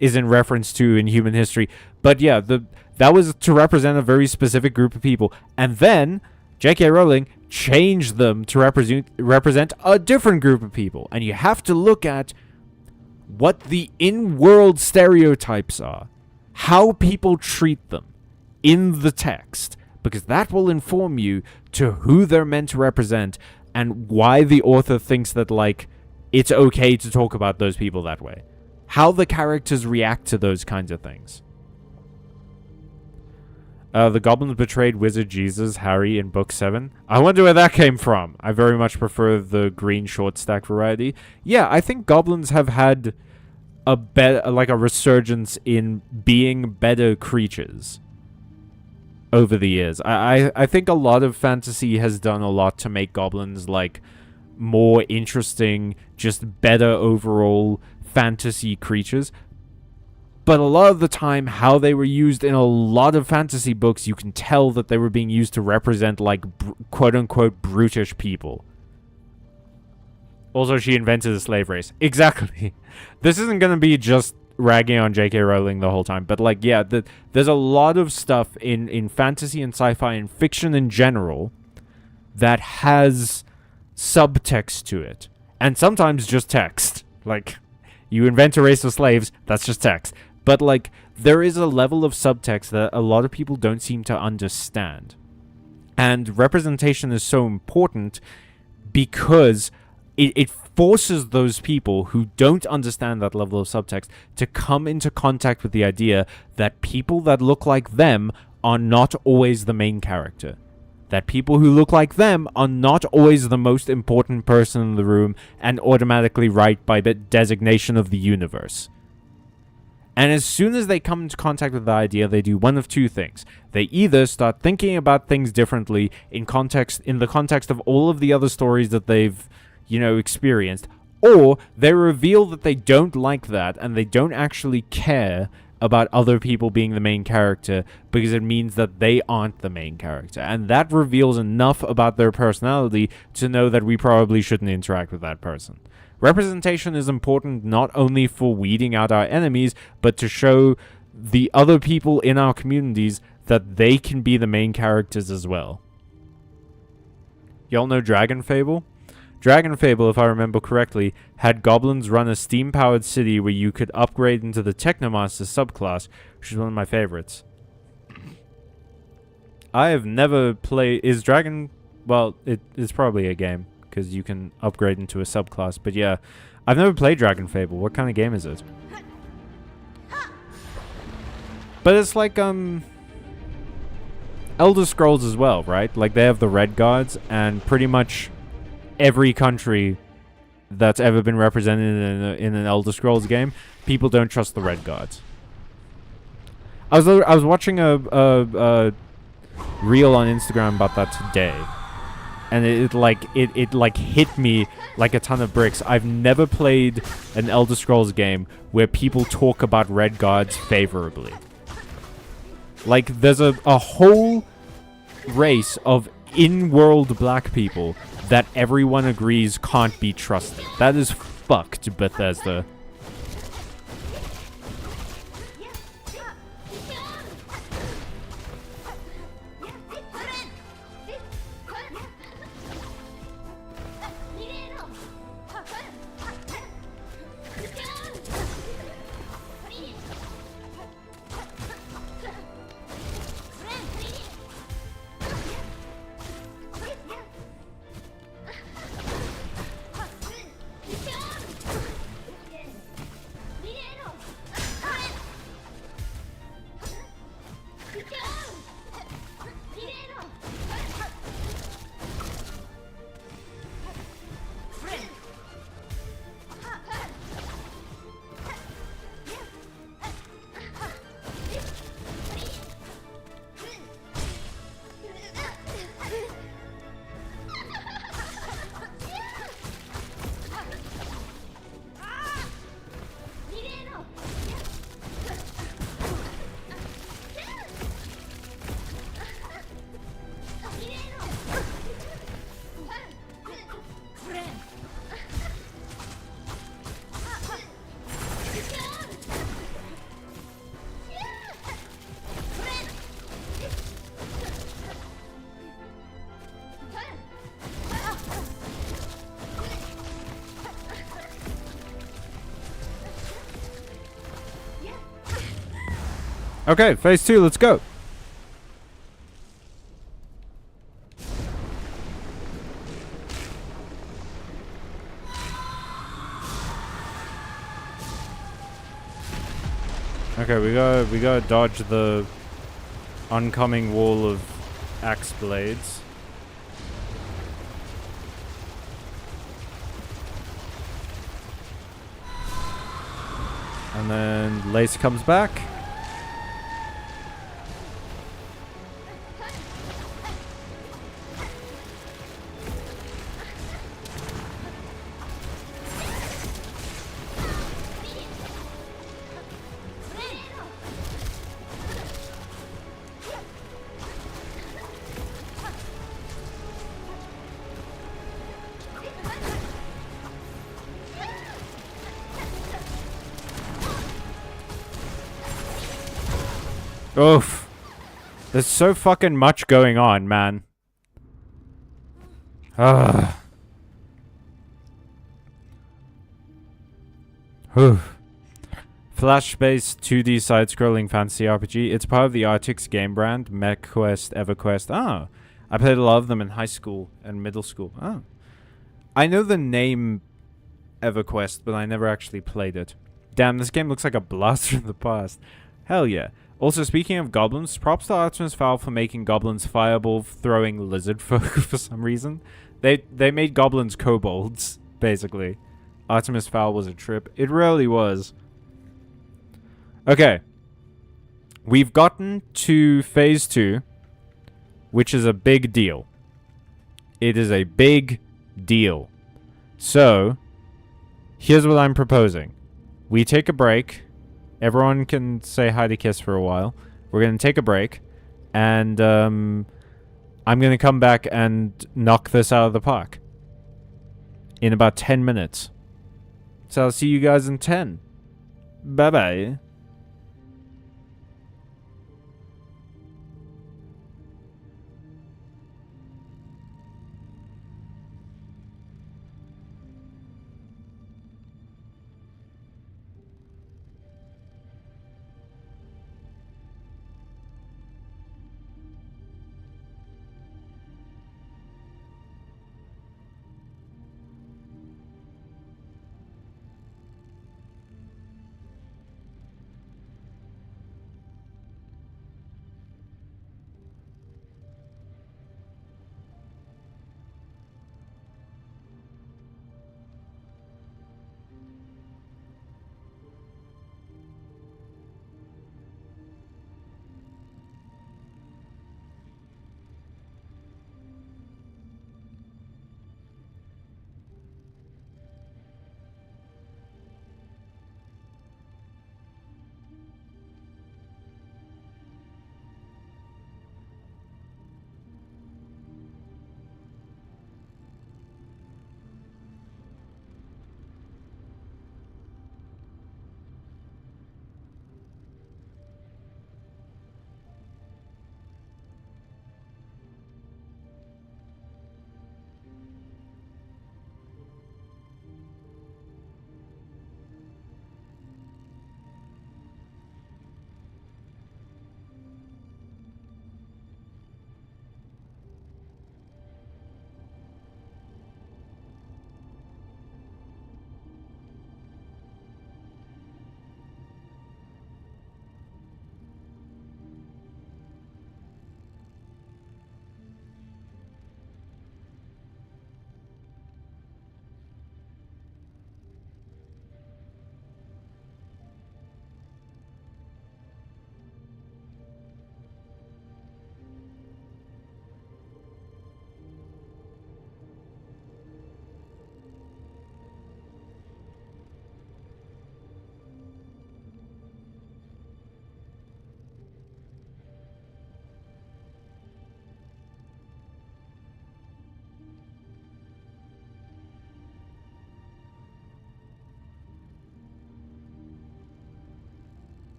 is in reference to in human history. But yeah, that was to represent a very specific group of people. And then J.K. Rowling changed them to represent a different group of people. And you have to look at what the in-world stereotypes are, how people treat them in the text, because that will inform you to who they're meant to represent and why the author thinks that, like, it's okay to talk about those people that way. How the characters react to those kinds of things. The goblins betrayed Wizard Jesus, Harry, in Book 7. I wonder where that came from. I very much prefer the green short stack variety. Yeah, I think goblins have had a resurgence in being better creatures over the years. I think a lot of fantasy has done a lot to make goblins, like, more interesting, just better overall fantasy creatures. But a lot of the time, how they were used in a lot of fantasy books, you can tell that they were being used to represent, like, quote-unquote brutish people. Also, she invented a slave race. Exactly. This isn't going to be just ragging on J.K. Rowling the whole time. But, like, yeah, there's a lot of stuff in fantasy and sci-fi and fiction in general that has subtext to it. And sometimes just text. Like, you invent a race of slaves, that's just text. But, like, there is a level of subtext that a lot of people don't seem to understand. And representation is so important because it forces those people who don't understand that level of subtext to come into contact with the idea that people that look like them are not always the main character. That people who look like them are not always the most important person in the room and automatically right by the designation of the universe. And as soon as they come into contact with the idea, they do one of two things. They either start thinking about things differently in the context of all of the other stories that they've, you know, experienced, or they reveal that they don't like that and they don't actually care about other people being the main character because it means that they aren't the main character. And that reveals enough about their personality to know that we probably shouldn't interact with that person. Representation is important not only for weeding out our enemies, but to show the other people in our communities that they can be the main characters as well. Y'all know Dragon Fable? Dragon Fable, if I remember correctly, had goblins run a steam-powered city where you could upgrade into the Technomaster subclass, which is one of my favorites. I have never played... Is Dragon... Well, it's probably a game, because you can upgrade into a subclass. But yeah, I've never played Dragon Fable. What kind of game is it? But it's like, Elder Scrolls as well, right? Like, they have the Red Guards, and pretty much every country that's ever been represented in an Elder Scrolls game, people don't trust the Red Guards. I was watching a reel on Instagram about that today, and it hit me like a ton of bricks. I've never played an Elder Scrolls game where people talk about Red Guards favorably. Like, there's a whole race of in-world black people that everyone agrees can't be trusted. That is fucked, Bethesda. Okay, phase 2, let's go. Okay, we gotta dodge the oncoming wall of axe blades. And then Lace comes back. Oof. There's so fucking much going on, man. Ugh. Flash-based 2D side-scrolling fantasy RPG. It's part of the Artix game brand, MechQuest, EverQuest. Oh, I played a lot of them in high school and middle school. Oh. I know the name EverQuest, but I never actually played it. Damn, this game looks like a blast from the past. Hell yeah. Also, speaking of goblins, props to Artemis Fowl for making goblins fireball-throwing lizard folk for some reason. They made goblins kobolds, basically. Artemis Fowl was a trip. It really was. Okay. We've gotten to phase 2, which is a big deal. It is a big deal. So, here's what I'm proposing. We take a break. Everyone can say hi to Kiss for a while. We're going to take a break. And I'm going to come back and knock this out of the park. In about 10 minutes. So I'll see you guys in 10. Bye-bye.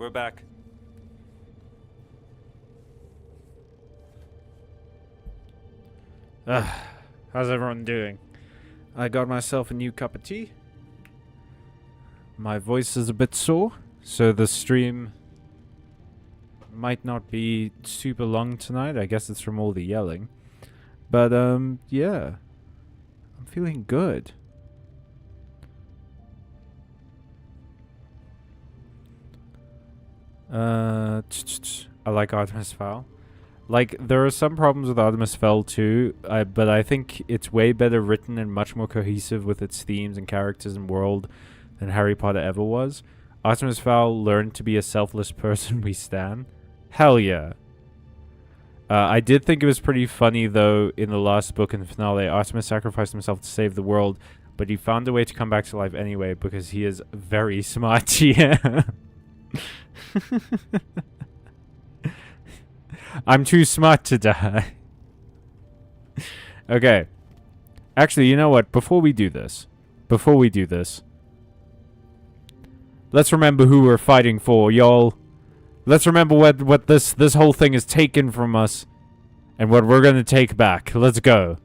we're back. How's everyone doing? I got myself a new cup of tea. My voice is a bit sore, so the stream might not be super long tonight. I guess it's from all the yelling. But, yeah. I'm feeling good. I like Artemis Fowl. Like, there are some problems with Artemis Fowl too, but I think it's way better written and much more cohesive with its themes and characters and world than Harry Potter ever was. Artemis Fowl learned to be a selfless person we stan. Hell yeah. I did think it was pretty funny, though, in the last book and finale. Artemis sacrificed himself to save the world, but he found a way to come back to life anyway because he is very smart. Yeah. I'm too smart to die. Okay. Actually, you know what? Before we do this, let's remember who we're fighting for, y'all. Let's remember what this whole thing is taken from us and what we're going to take back. Let's go.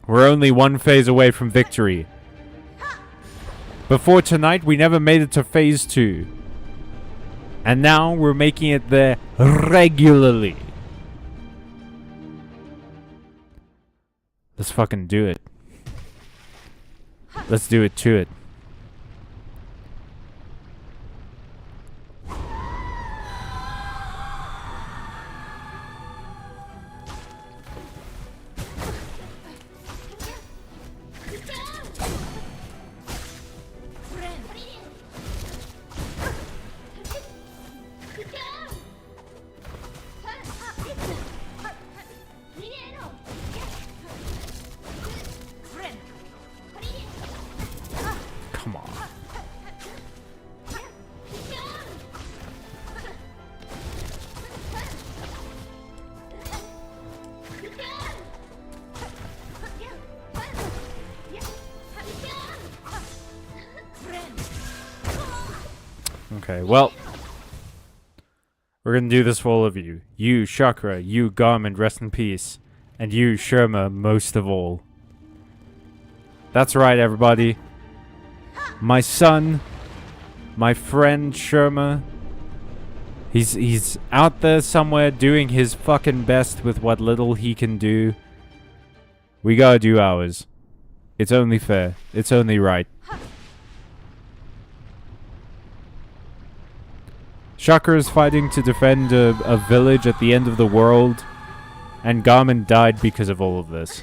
We're only one phase away from victory. Before tonight, we never made it to phase 2. And now we're making it there regularly. Let's fucking do it. Let's do it to it. Come on. Okay, well, we're gonna do this for all of you. You, Chakra, you, Garmin, rest in peace. And you, Sherma, most of all. That's right, everybody. My son, my friend Sherma, he's out there somewhere doing his fucking best with what little he can do. We gotta do ours. It's only fair. It's only right. Chakra is fighting to defend a village at the end of the world, and Garmin died because of all of this.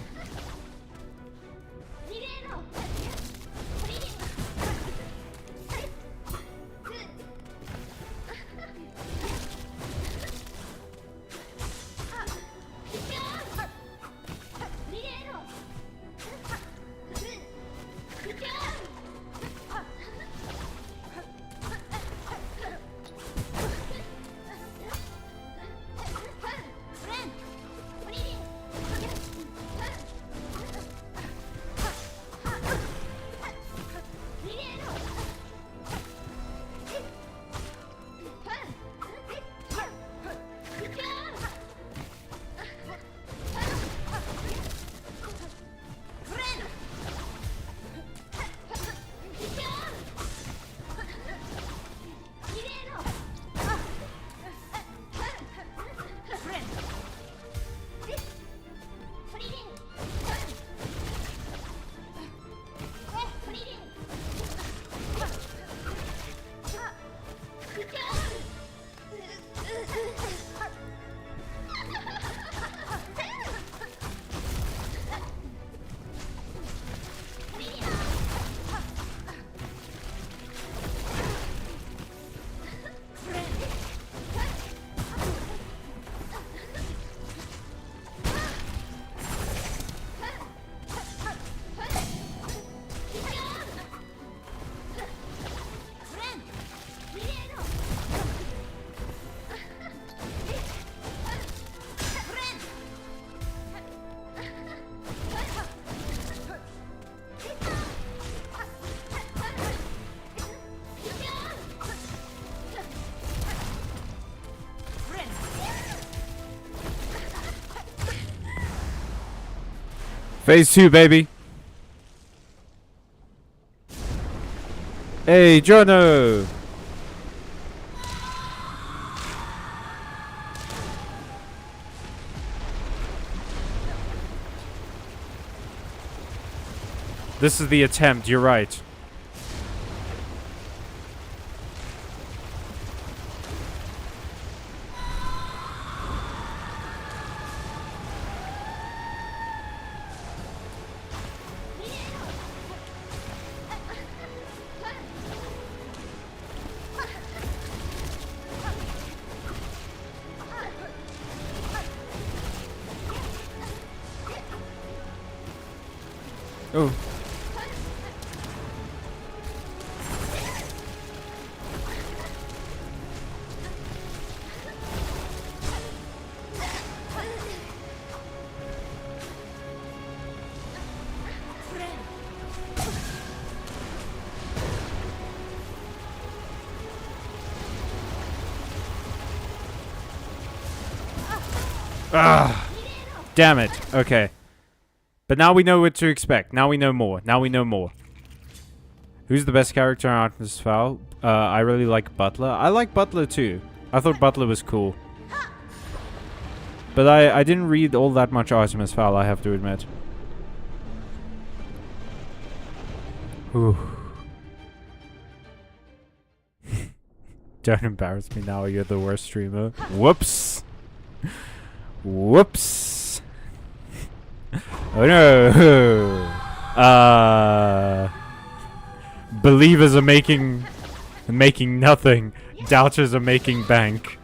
Phase 2, baby. Hey, Jono. This is the attempt, you're right. Oh. Ah, damn it. Okay. But now we know what to expect. Now we know more. Now we know more. Who's the best character in Artemis Fowl? I really like Butler. I like Butler too. I thought Butler was cool. But I didn't read all that much Artemis Fowl, I have to admit. Ooh. Don't embarrass me now, you're the worst streamer. Whoops. Whoops. Oh no. Believers are making nothing. Doubters are making bank.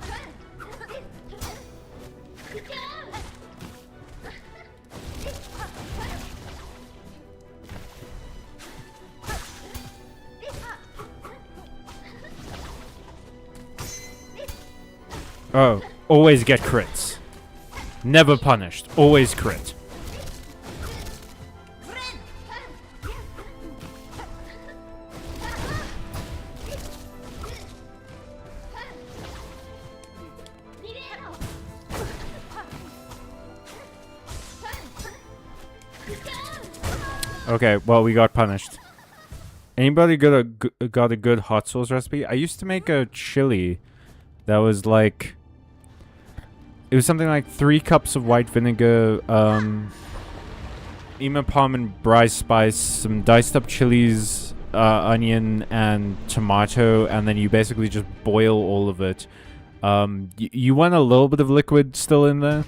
Oh, always get crits. Never punished. Always crit. Okay, well, we got punished. Anybody got a good hot sauce recipe? I used to make a chili that was like... It was something like 3 cups of white vinegar, palm and bry spice, some diced up chilies, onion, and tomato, and then you basically just boil all of it. You want a little bit of liquid still in there,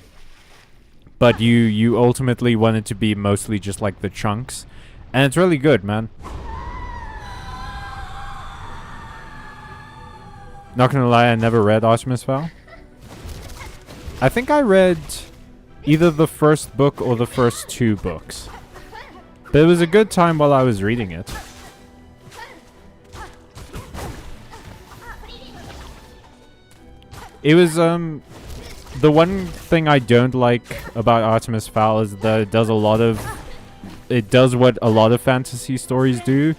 but you ultimately want it to be mostly just like the chunks, and it's really good, man. Not gonna lie, I never read Artemis Fowl. I think I read either the first book or the first 2 books. But it was a good time while I was reading it. It was, the one thing I don't like about Artemis Fowl is that it does what a lot of fantasy stories do,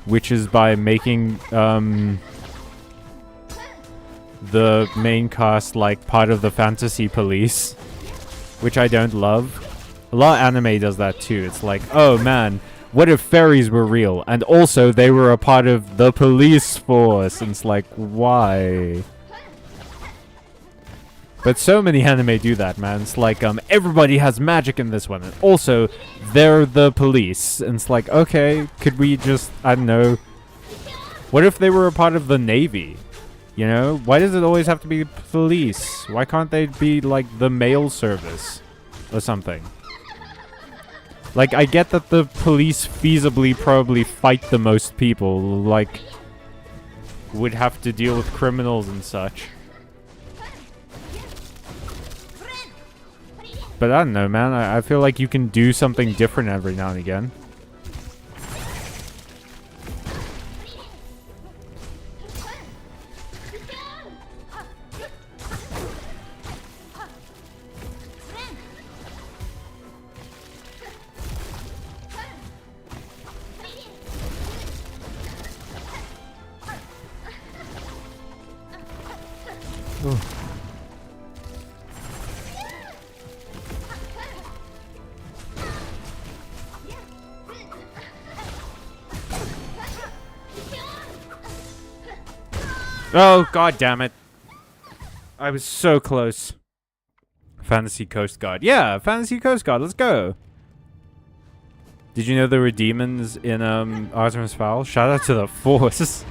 which is by making, the main cast like part of the fantasy police, which I don't love. A lot of anime does that too. It's like, oh man, what if fairies were real and also they were a part of the police force? And it's like, why? But so many anime do that, man. It's like, everybody has magic in this one, and also they're the police. And it's like, okay, could we just, I don't know, what if they were a part of the Navy? You know, why does it always have to be police? Why can't they be like the mail service or something? Like, I get that the police feasibly probably fight the most people, like, would have to deal with criminals and such. But I don't know, man. I feel like you can do something different every now and again. Oh, god damn it. I was so close. Fantasy Coast Guard. Yeah, Fantasy Coast Guard. Let's go. Did you know there were demons in Artemis Fowl? Shout out to the Force.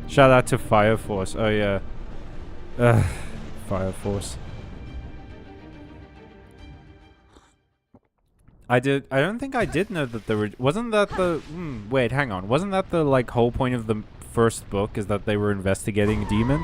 Shout out to Fire Force. Oh yeah. Fire Force. I don't think I did know that there were. Wasn't that the? Wait, hang on. Wasn't that the like whole point of the first book? Is that they were investigating a demon?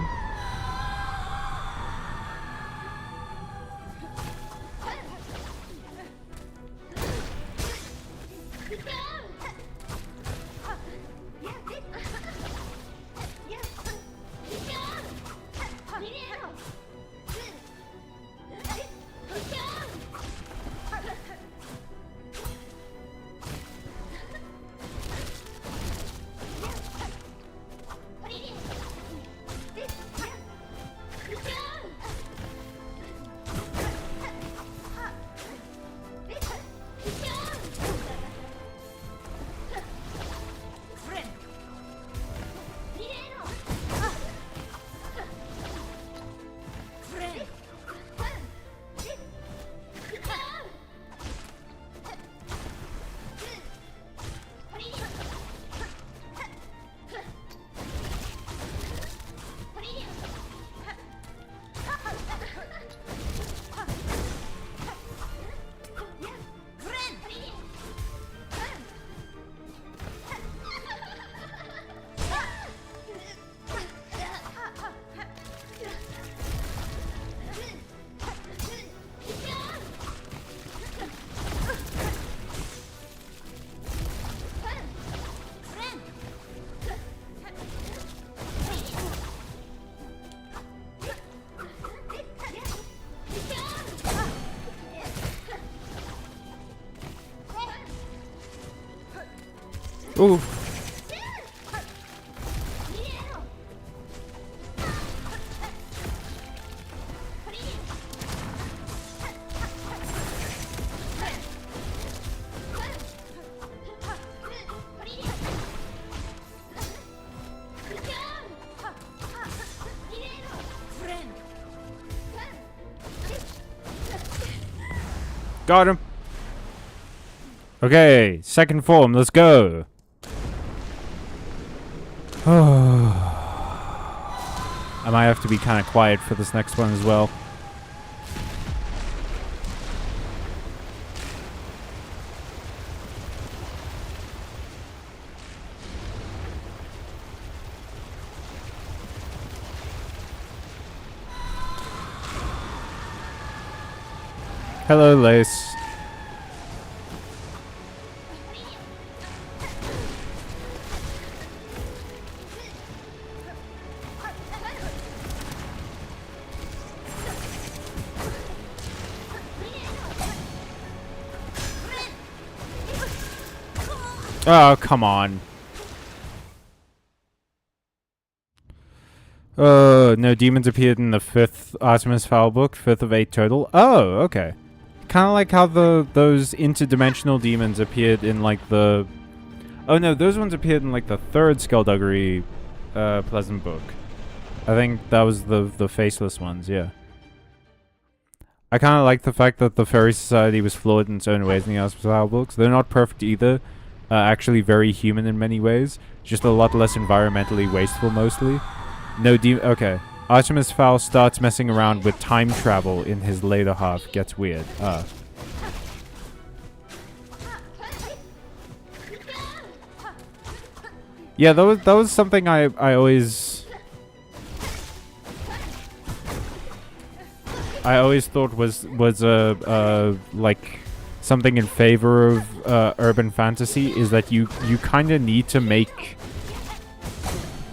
Ooh. Got him. Okay, second form, let's go. I might have to be kind of quiet for this next one as well. Hello, Lace. Oh, come on. No, demons appeared in the 5th Artemis Fowl book, 5th of 8 total. Oh, okay. Kind of like how those interdimensional demons appeared in like the... Oh no, those ones appeared in like the 3rd Skullduggery Pleasant book. I think that was the faceless ones, yeah. I kind of like the fact that the Fairy Society was flawed in its own ways in the Artemis Fowl books. They're not perfect either. Actually very human in many ways. Just a lot less environmentally wasteful mostly. No okay. Artemis Fowl starts messing around with time travel in his later half. Gets weird. Yeah, that was something I always thought was like something in favor of urban fantasy, is that you kind of need to make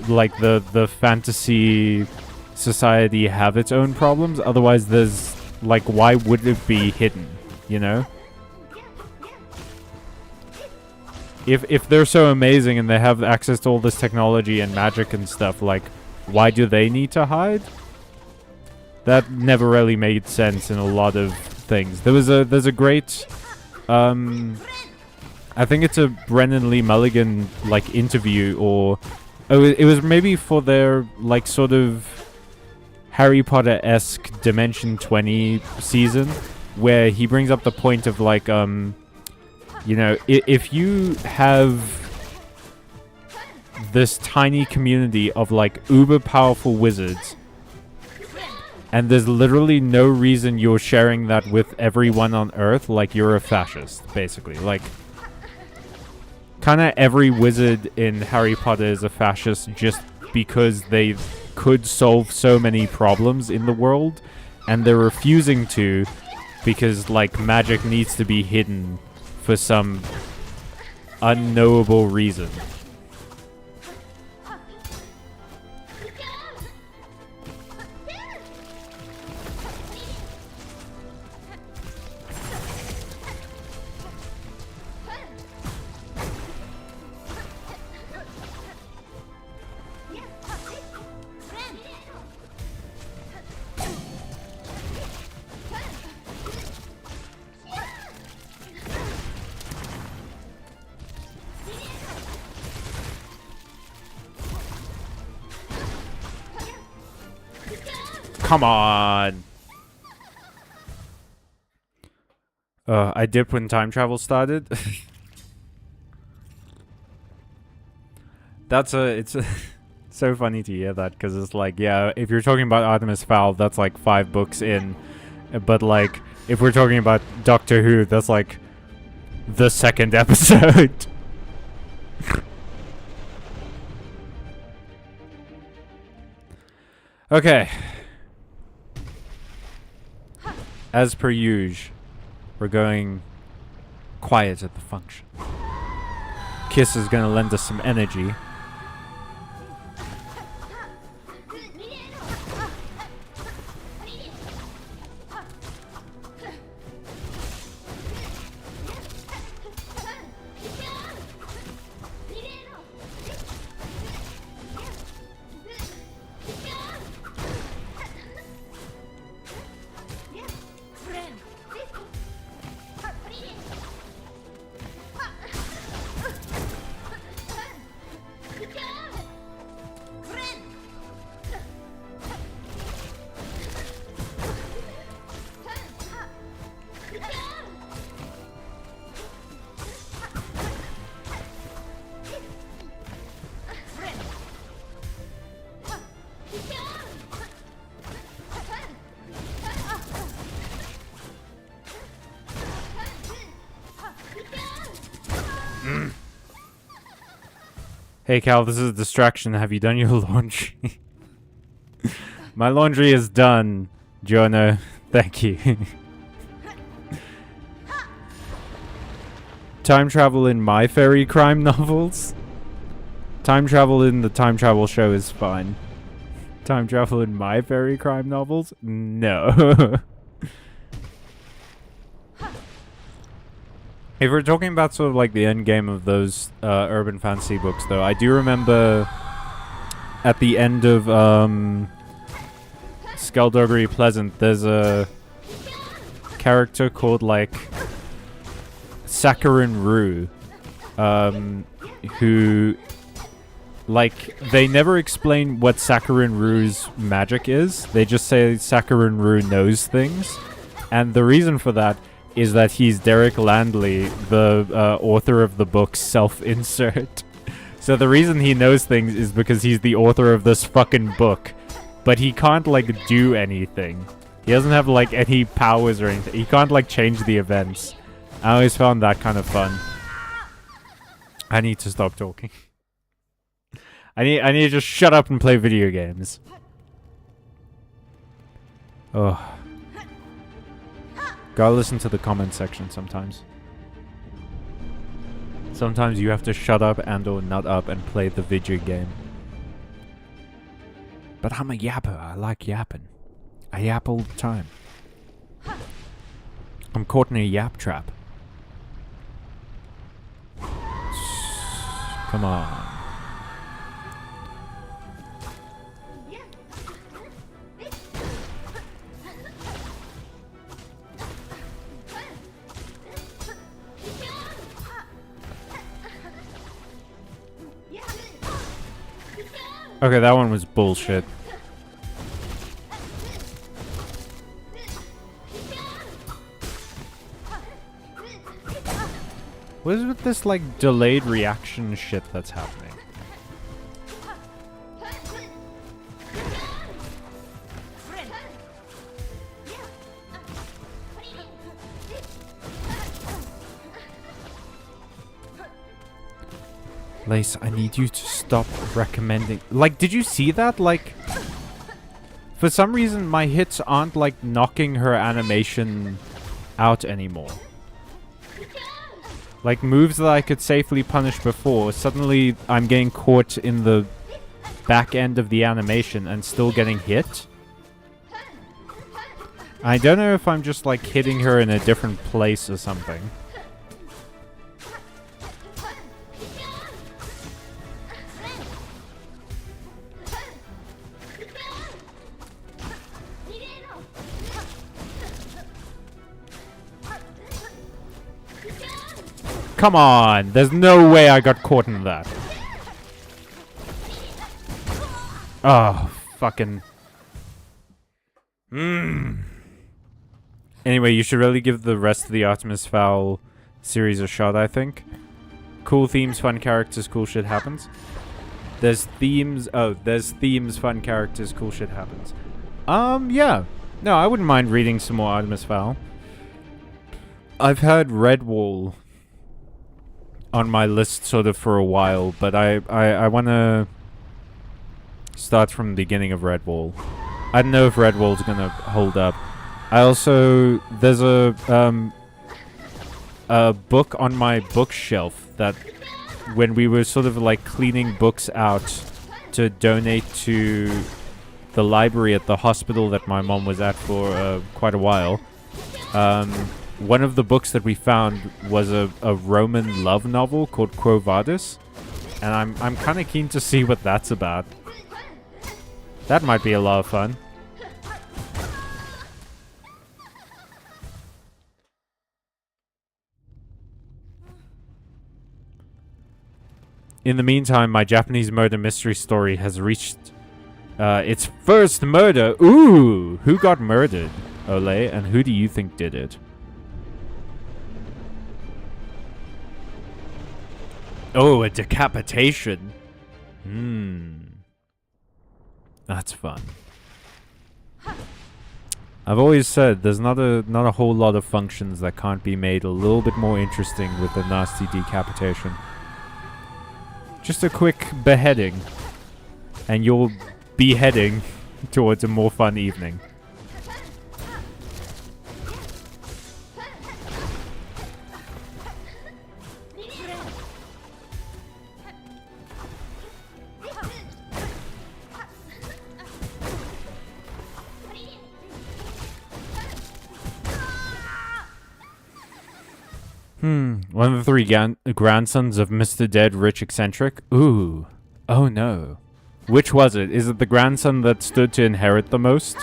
like the fantasy society have its own problems. Otherwise, there's like, why would it be hidden? You know? If they're so amazing and they have access to all this technology and magic and stuff, like, why do they need to hide? That never really made sense in a lot of things. There's a great I think it's a Brennan Lee Mulligan like interview or Oh, it was maybe for their, like, sort of Harry Potter-esque Dimension 20 season, where he brings up the point of, like, you know, if you have this tiny community of, like, uber powerful wizards, and there's literally no reason you're sharing that with everyone on Earth, like, you're a fascist, basically. Like, kind of every wizard in Harry Potter is a fascist just because they could solve so many problems in the world, and they're refusing to because, like, magic needs to be hidden for some unknowable reason. Come on. I dipped when time travel started. It's so funny to hear that, because it's like, yeah, if you're talking about Artemis Fowl, that's like 5 books in. But like, if we're talking about Doctor Who, that's like the 2nd episode. Okay. As per usual, we're going quiet at the function. Kiss is gonna lend us some energy. Hey Cal, this is a distraction. Have you done your laundry? My laundry is done, Jono. Thank you. Time travel in my fairy crime novels? Time travel in the time travel show is fine. Time travel in my fairy crime novels? No. If we're talking about sort of like the end game of those urban fantasy books, though, I do remember at the end of Skullduggery Pleasant, there's a character called like Sakharin Rue, who, like, they never explain what Sakharin Rue's magic is. They just say Sakharin Rue knows things, and the reason for that is that he's Derek Landley, the author of the book Self-Insert. So the reason he knows things is because he's the author of this fucking book. But he can't, like, do anything. He doesn't have, like, any powers or anything. He can't, like, change the events. I always found that kind of fun. I need to stop talking. I need to just shut up and play video games. Oh. Gotta listen to the comment section sometimes. Sometimes you have to shut up and or nut up and play the video game. But I'm a yapper. I like yapping. I yap all the time. I'm caught in a yap trap. Come on. Okay, that one was bullshit. What is with this, like, delayed reaction shit that's happening? Lace, I need you to stop recommending... Like, did you see that? Like, for some reason, my hits aren't, like, knocking her animation out anymore. Like, moves that I could safely punish before, suddenly I'm getting caught in the back end of the animation and still getting hit. I don't know if I'm just, like, hitting her in a different place or something. Come on! There's no way I got caught in that. Oh, fucking... Anyway, you should really give the rest of the Artemis Fowl series a shot, I think. Cool themes, fun characters, cool shit happens. There's themes... Oh, there's themes, fun characters, cool shit happens. Yeah. No, I wouldn't mind reading some more Artemis Fowl. I've heard Redwall on my list sort of for a while, but I want to start from the beginning of Redwall. I don't know if Redwall's gonna hold up. I also... There's a book on my bookshelf that when we were sort of like cleaning books out to donate to the library at the hospital that my mom was at for quite a while, one of the books that we found was a Roman love novel called Quo Vadis, and I'm kind of keen to see what that's about. That might be a lot of fun. In the meantime, my Japanese murder mystery story has reached its first murder. Ooh! Who got murdered, Ole? And who do you think did it? Oh, a decapitation. That's fun. I've always said there's not a whole lot of functions that can't be made a little bit more interesting with a nasty decapitation. Just a quick beheading, and you'll be heading towards a more fun evening. One of the three grandsons of Mr. Dead Rich Eccentric? Ooh. Oh no. Which was it? Is it the grandson that stood to inherit the most?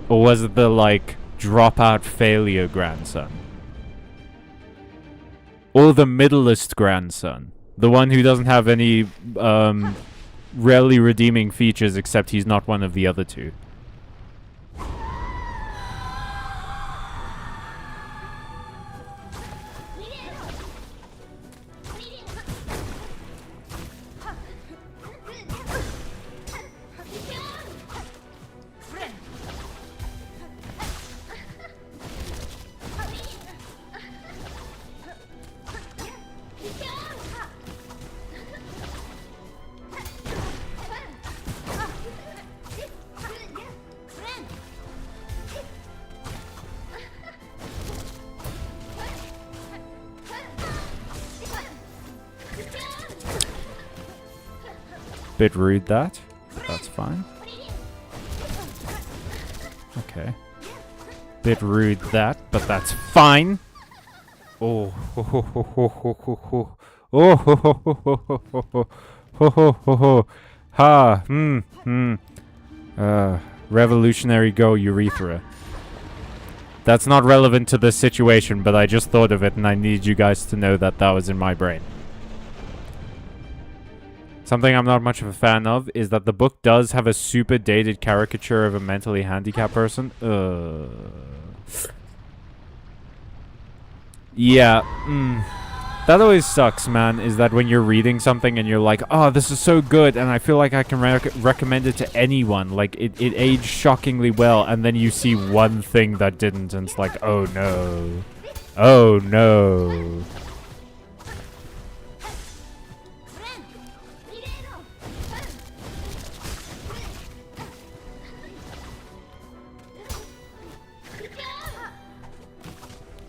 Or was it the, like, dropout failure grandson? Or the middleist grandson? The one who doesn't have any, rarely redeeming features except he's not one of the other two. Bit rude that, but that's fine. Okay. Bit rude that, but that's fine. Oh, ho, ho, ho, ho, ho, ho, ho. Oh, ho, ho, ho, ho, ho, ho, ho, ho, ho, ho. Ha, revolutionary go urethra. That's not relevant to this situation, but I just thought of it and I need you guys to know that that was in my brain. Something I'm not much of a fan of is that the book does have a super dated caricature of a mentally handicapped person. Yeah. That always sucks, man, is that when you're reading something and you're like, oh, this is so good, and I feel like I can recommend it to anyone. Like, it aged shockingly well, and then you see one thing that didn't, and it's like, oh, no. Oh, no.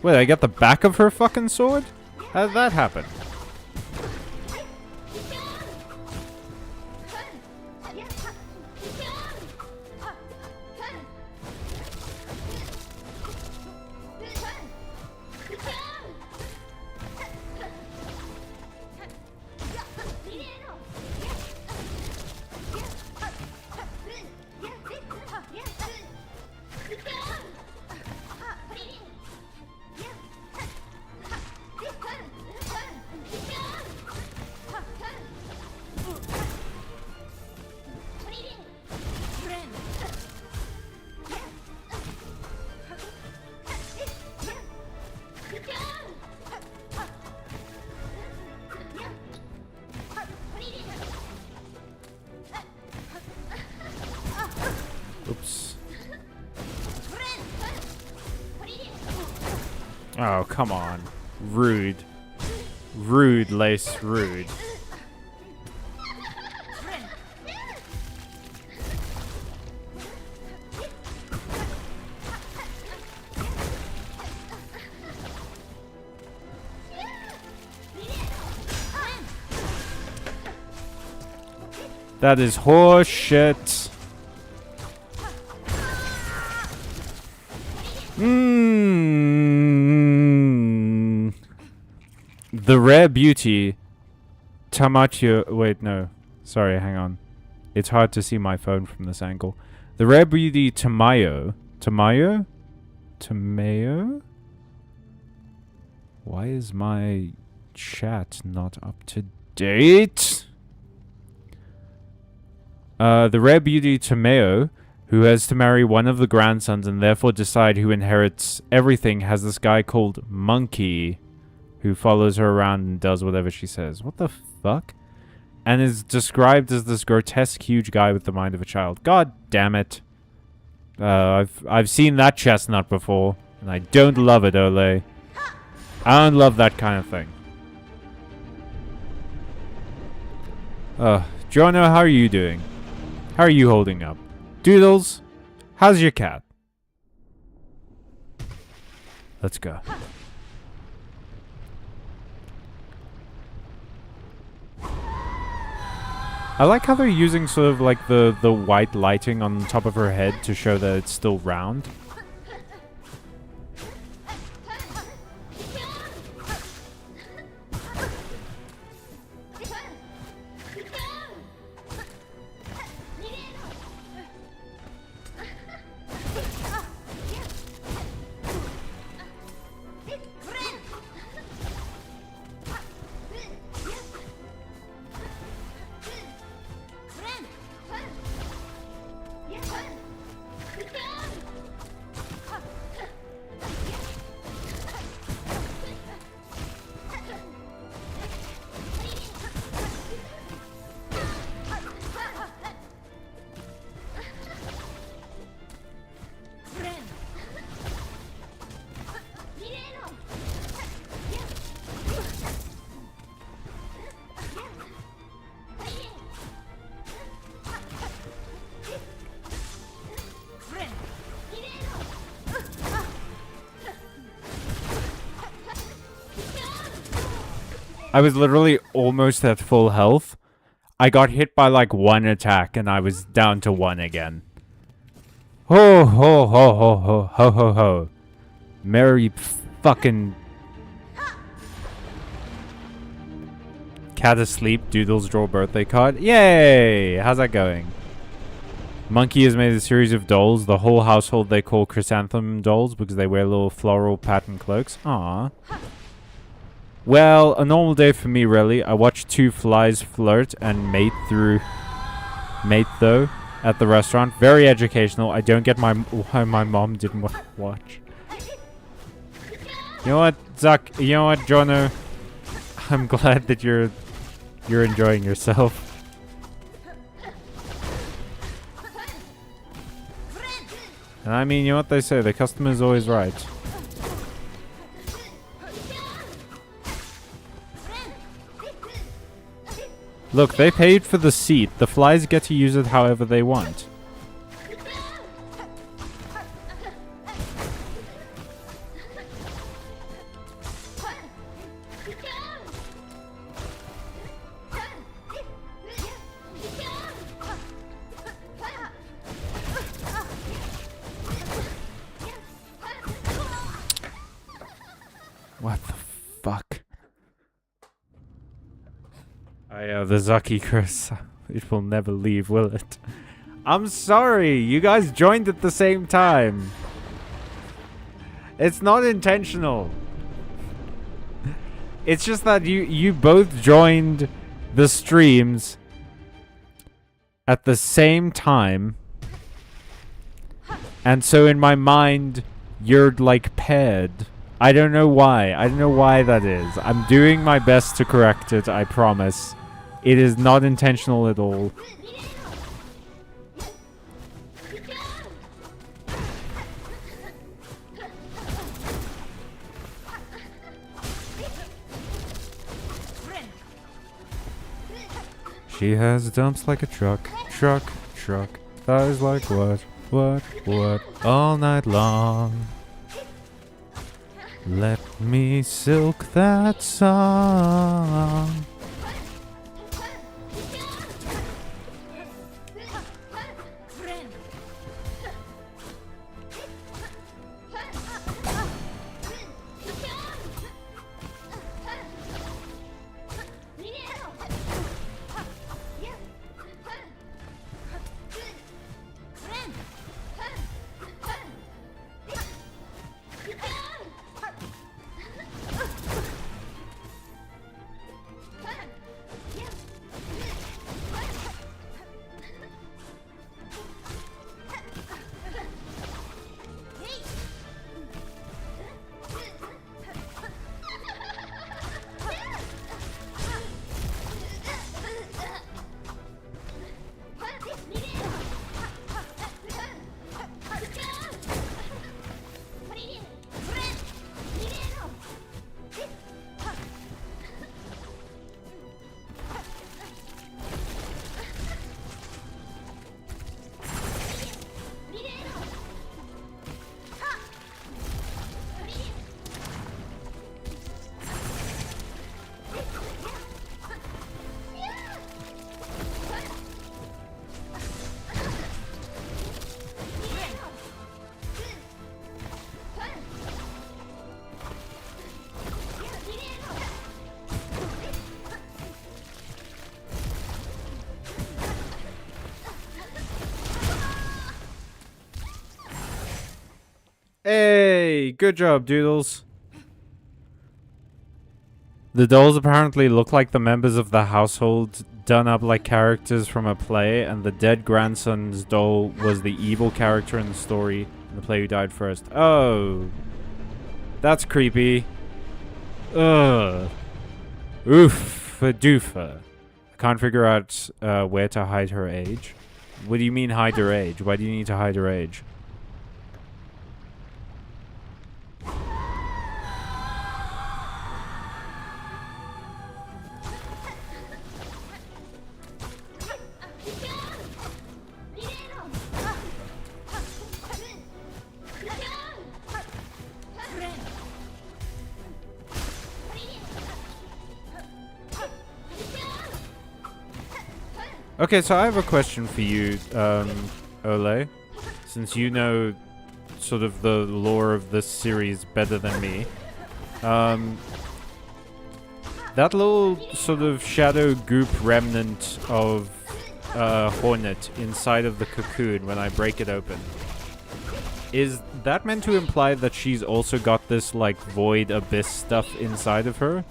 Wait, I got the back of her fucking sword? How did that happen? Oops. Oh, come on. Rude. Rude, Lace. Rude. That is horse shit. The rare beauty Tamacho. Wait, no. Sorry, hang on. It's hard to see my phone from this angle. The rare beauty Tamayo. Tamayo? Tamayo? Why is my chat not up to date? The rare beauty Tamayo, who has to marry one of the grandsons and therefore decide who inherits everything, has this guy called Monkey, who follows her around and does whatever she says. What the fuck? And is described as this grotesque huge guy with the mind of a child. God damn it. I've seen that chestnut before, and I don't love it, Ole. I don't love that kind of thing. Jono, how are you doing? How are you holding up? Doodles, how's your cat? Let's go. I like how they're using sort of like the white lighting on top of her head to show that it's still round. I was literally almost at full health. I got hit by like one attack and I was down to one again. Ho ho ho ho ho ho ho ho. Merry fucking... Cat asleep, Doodles draw birthday card. Yay! How's that going? Monkey has made a series of dolls. The whole household they call chrysanthemum dolls because they wear little floral pattern cloaks. Aww. Well, a normal day for me, really. I watch two flies flirt and mate though at the restaurant. Very educational. I don't get why my mom didn't watch. You know what, Zach? You know what, Jono? I'm glad that you're enjoying yourself. And I mean, you know what they say, the customer's always right. Look, they paid for the seat. The flies get to use it however they want. What the fuck? The Zaki curse. It will never leave, will it? I'm sorry, you guys joined at the same time. It's not intentional. It's just that you both joined the streams at the same time. And so in my mind, you're like paired. I don't know why. I don't know why that is. I'm doing my best to correct it, I promise. It is not intentional at all. She has dumps like a truck, thighs like what, all night long. Let me silk that song. Hey, good job, Doodles. The dolls apparently look like the members of the household done up like characters from a play, and the dead grandson's doll was the evil character in the story in the play who died first. Oh. That's creepy. Ugh. Oof. Doofa. I can't figure out where to hide her age. What do you mean hide her age? Why do you need to hide her age? Okay, so I have a question for you, Ole. Since you know sort of the lore of this series better than me. That little sort of shadow goop remnant of Hornet inside of the cocoon when I break it open. Is that meant to imply that she's also got this, like, void abyss stuff inside of her?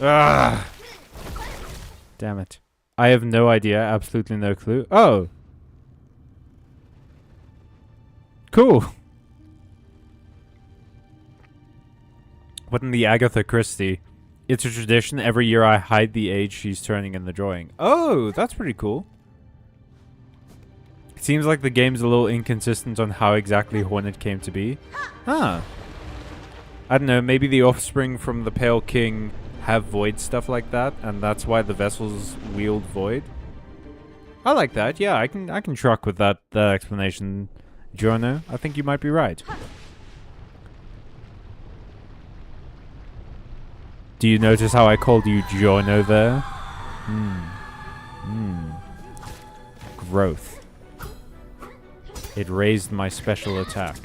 Ugh. Damn it. I have no idea. Absolutely no clue. Oh. Cool. What in the Agatha Christie? It's a tradition. Every year I hide the age she's turning in the drawing. Oh, that's pretty cool. It seems like the game's a little inconsistent on how exactly Hornet came to be. Huh. I don't know, maybe the offspring from the Pale King have void stuff like that, and that's why the vessels wield void. I like that. Yeah, I can truck with that explanation, Giorno. I think you might be right. Do you notice how I called you Giorno there? Growth. It raised my special attack.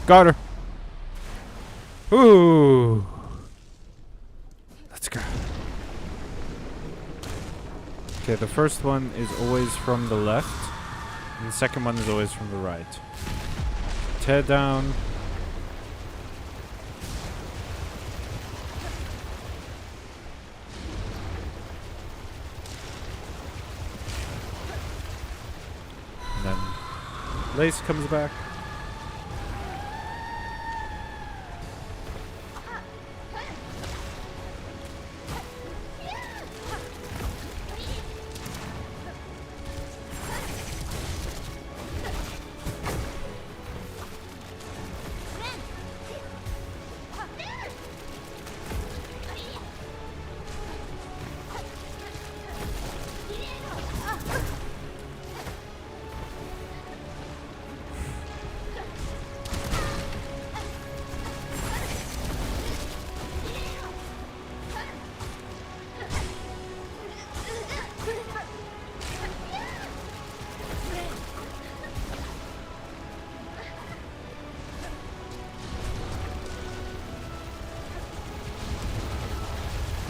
Got her. Ooh. Let's go. Okay, the first one is always from the left, and the second one is always from the right. Tear down. And then Lace comes back.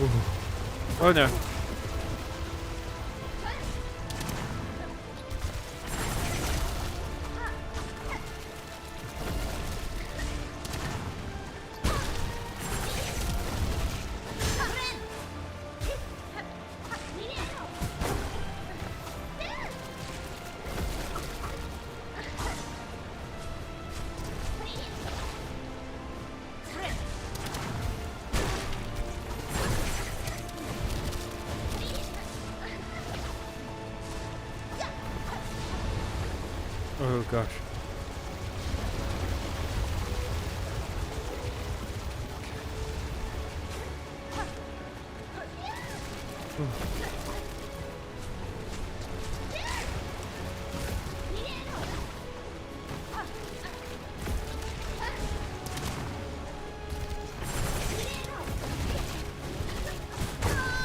Ooh. Oh no. Oh gosh.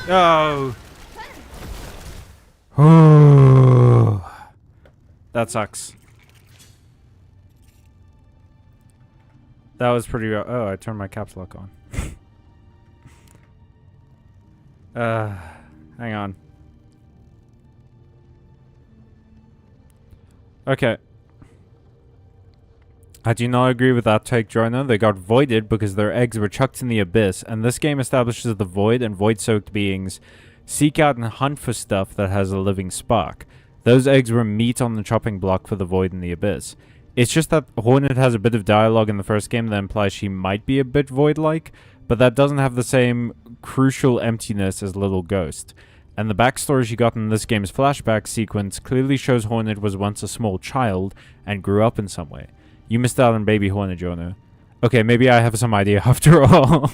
Oh. Oh. That sucks. That was pretty rough. Oh, I turned my caps lock on. Hang on. Okay. I do not agree with that take, Jorno. They got voided because their eggs were chucked in the abyss, and this game establishes the void and void-soaked beings seek out and hunt for stuff that has a living spark. Those eggs were meat on the chopping block for the void and the abyss. It's just that Hornet has a bit of dialogue in the first game that implies she might be a bit void-like, but that doesn't have the same crucial emptiness as Little Ghost. And the backstory she got in this game's flashback sequence clearly shows Hornet was once a small child and grew up in some way. You missed out on Baby Hornet, Jonah. Okay, maybe I have some idea after all.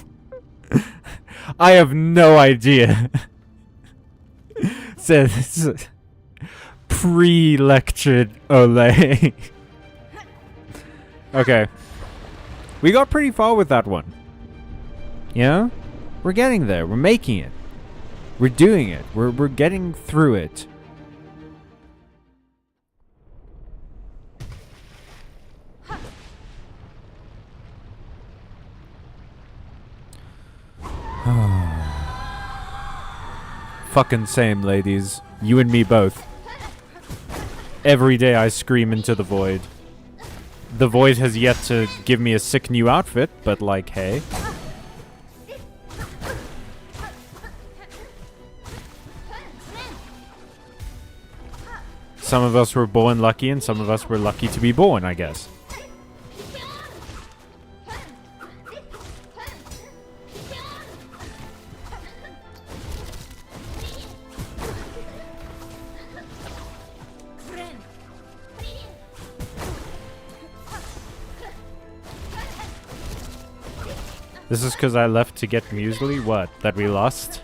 I have no idea. Says pre-lectured Ole. Okay. We got pretty far with that one. Yeah? We're getting there. We're making it. We're doing it. We're getting through it. Fucking same, ladies. You and me both. Every day I scream into the void. The void has yet to give me a sick new outfit, but like, hey. Some of us were born lucky and some of us were lucky to be born, I guess. This is because I left to get muesli? What? That we lost?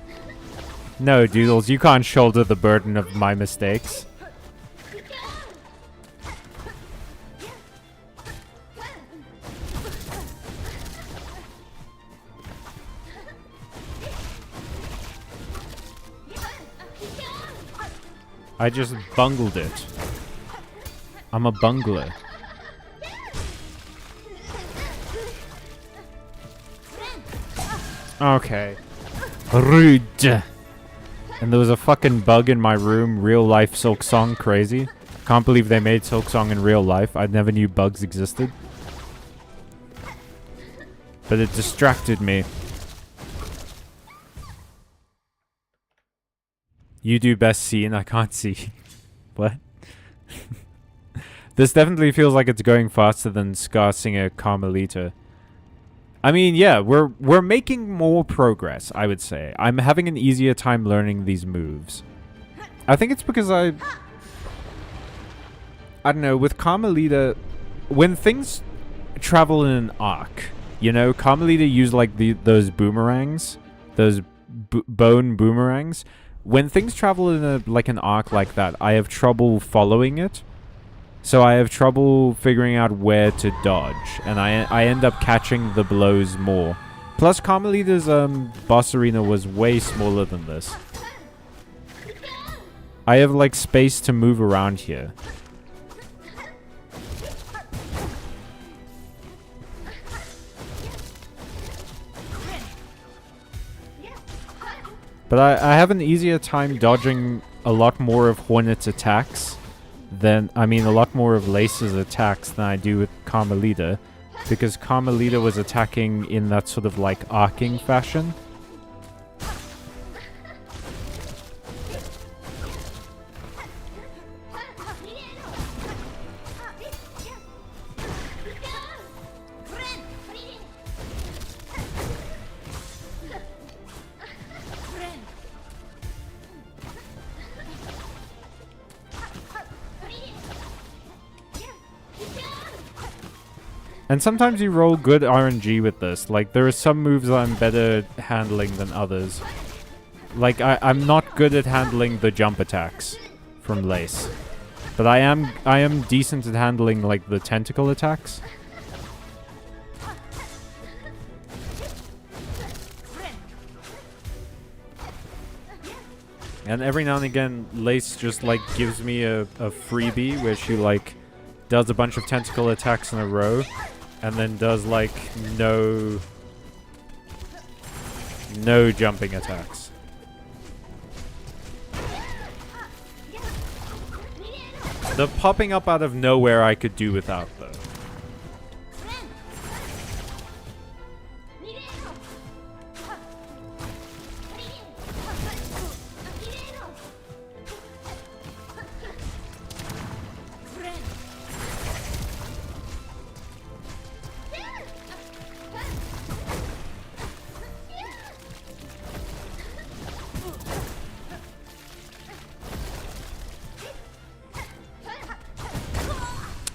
No, Doodles, you can't shoulder the burden of my mistakes. I just bungled it. I'm a bungler. Okay. Rude. And there was a fucking bug in my room. Real life Silksong. Crazy. Can't believe they made Silksong in real life. I never knew bugs existed. But it distracted me. You do best scene. I can't see. What? This definitely feels like it's going faster than Scar Singer Carmelita. I mean, yeah, we're making more progress, I would say. I'm having an easier time learning these moves. I think it's because I don't know, with Carmelita, when things travel in an arc, you know, Carmelita used like those boomerangs, those bone boomerangs. When things travel in an arc like that, I have trouble following it. So I have trouble figuring out where to dodge, and I end up catching the blows more. Plus, Carmelita's boss arena was way smaller than this. I have like space to move around here. But I have an easier time dodging a lot more of Hornet's attacks than, I mean, a lot more of Lace's attacks than I do with Carmelita, because Carmelita was attacking in that sort of like arcing fashion. And sometimes you roll good RNG with this. Like, there are some moves I'm better handling than others. Like, I'm not good at handling the jump attacks from Lace. But I am decent at handling, like, the tentacle attacks. And every now and again, Lace just, like, gives me a freebie where she, like, does a bunch of tentacle attacks in a row. And then does, like, no jumping attacks. The popping up out of nowhere I could do without, though.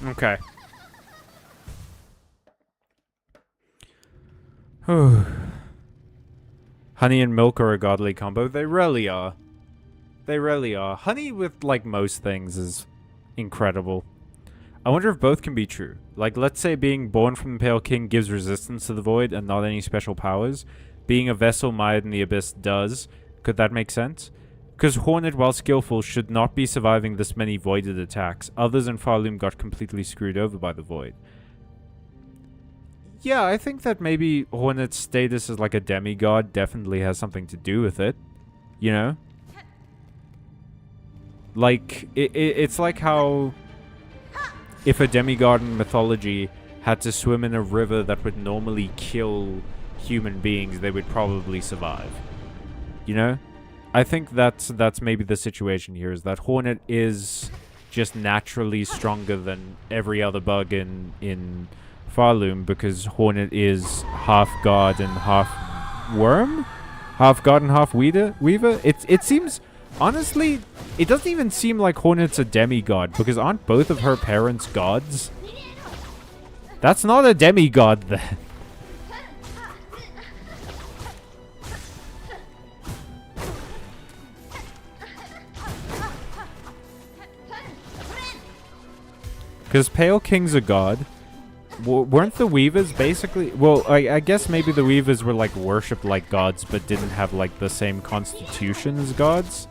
Okay. Honey and milk are a godly combo. They rarely are. They rarely are. Honey with, like, most things is incredible. I wonder if both can be true. Like, let's say being born from the Pale King gives resistance to the Void and not any special powers. Being a vessel mired in the Abyss does. Could that make sense? Because Hornet, while skillful, should not be surviving this many voided attacks. Others in Farloom got completely screwed over by the Void. Yeah, I think that maybe Hornet's status as like a demigod definitely has something to do with it. You know? Like, it's like how if a demigod in mythology had to swim in a river that would normally kill human beings, they would probably survive. You know? I think that's maybe the situation here, is that Hornet is just naturally stronger than every other bug in Farloom, because Hornet is half god and half worm? Half god and half weaver? It seems, honestly, it doesn't even seem like Hornet's a demigod, because aren't both of her parents gods? That's not a demigod then. Because Pale King's a god. Weren't the Weavers basically... Well, I guess maybe the Weavers were, like, worshipped like gods, but didn't have, like, the same constitution as gods?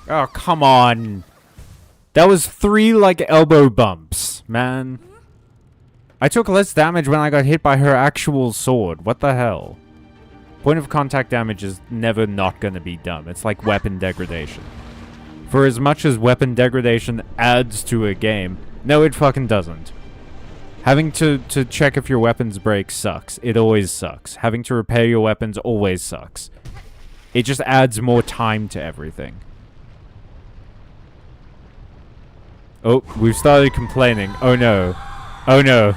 Oh, come on. That was 3, like, elbow bumps, man. I took less damage when I got hit by her actual sword. What the hell? Point of contact damage is never not gonna be dumb. It's like weapon degradation. For as much as weapon degradation adds to a game, no, it fucking doesn't. Having to check if your weapons break sucks. It always sucks. Having to repair your weapons always sucks. It just adds more time to everything. Oh, we've started complaining. Oh no. Oh no.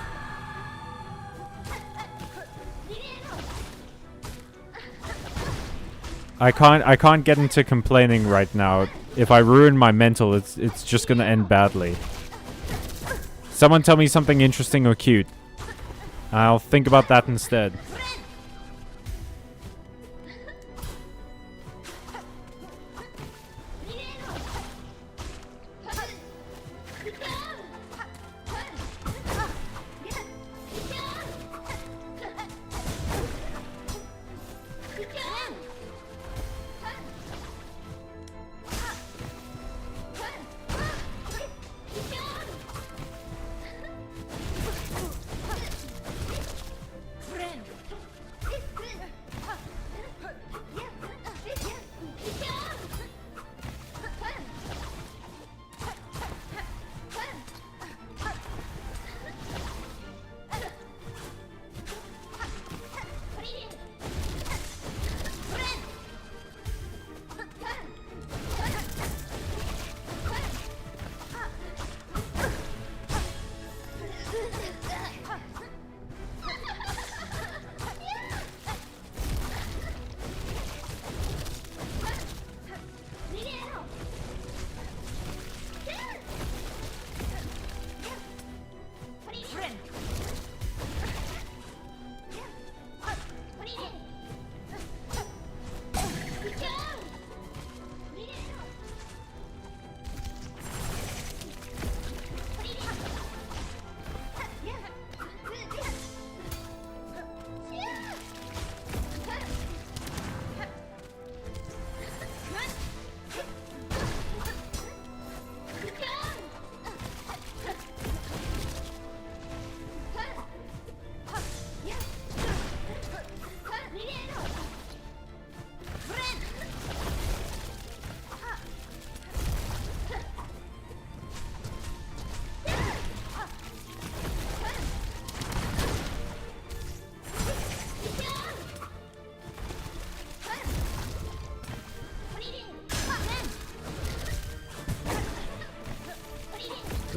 I can't get into complaining right now. If I ruin my mental, it's just gonna end badly. Someone tell me something interesting or cute. I'll think about that instead.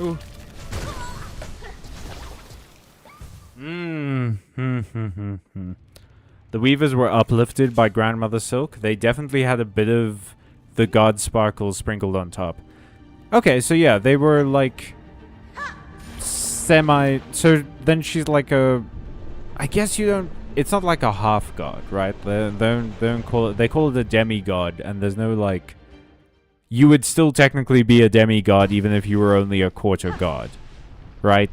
Ooh. The Weavers were uplifted by Grandmother Silk. They definitely had a bit of the God Sparkle sprinkled on top. Okay, so yeah, they were like semi... So then she's like a... I guess you don't... It's not like a half god, right? They don't call it... They call it a demigod, and there's no like... You would still technically be a demigod even if you were only a quarter god, right?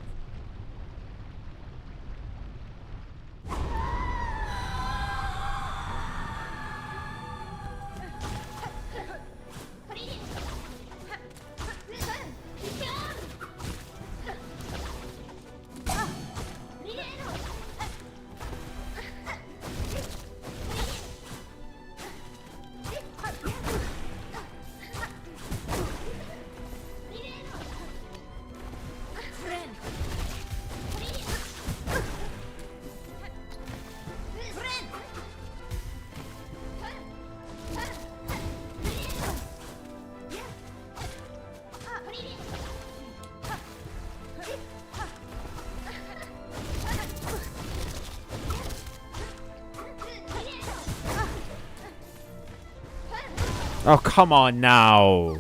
Oh, come on now.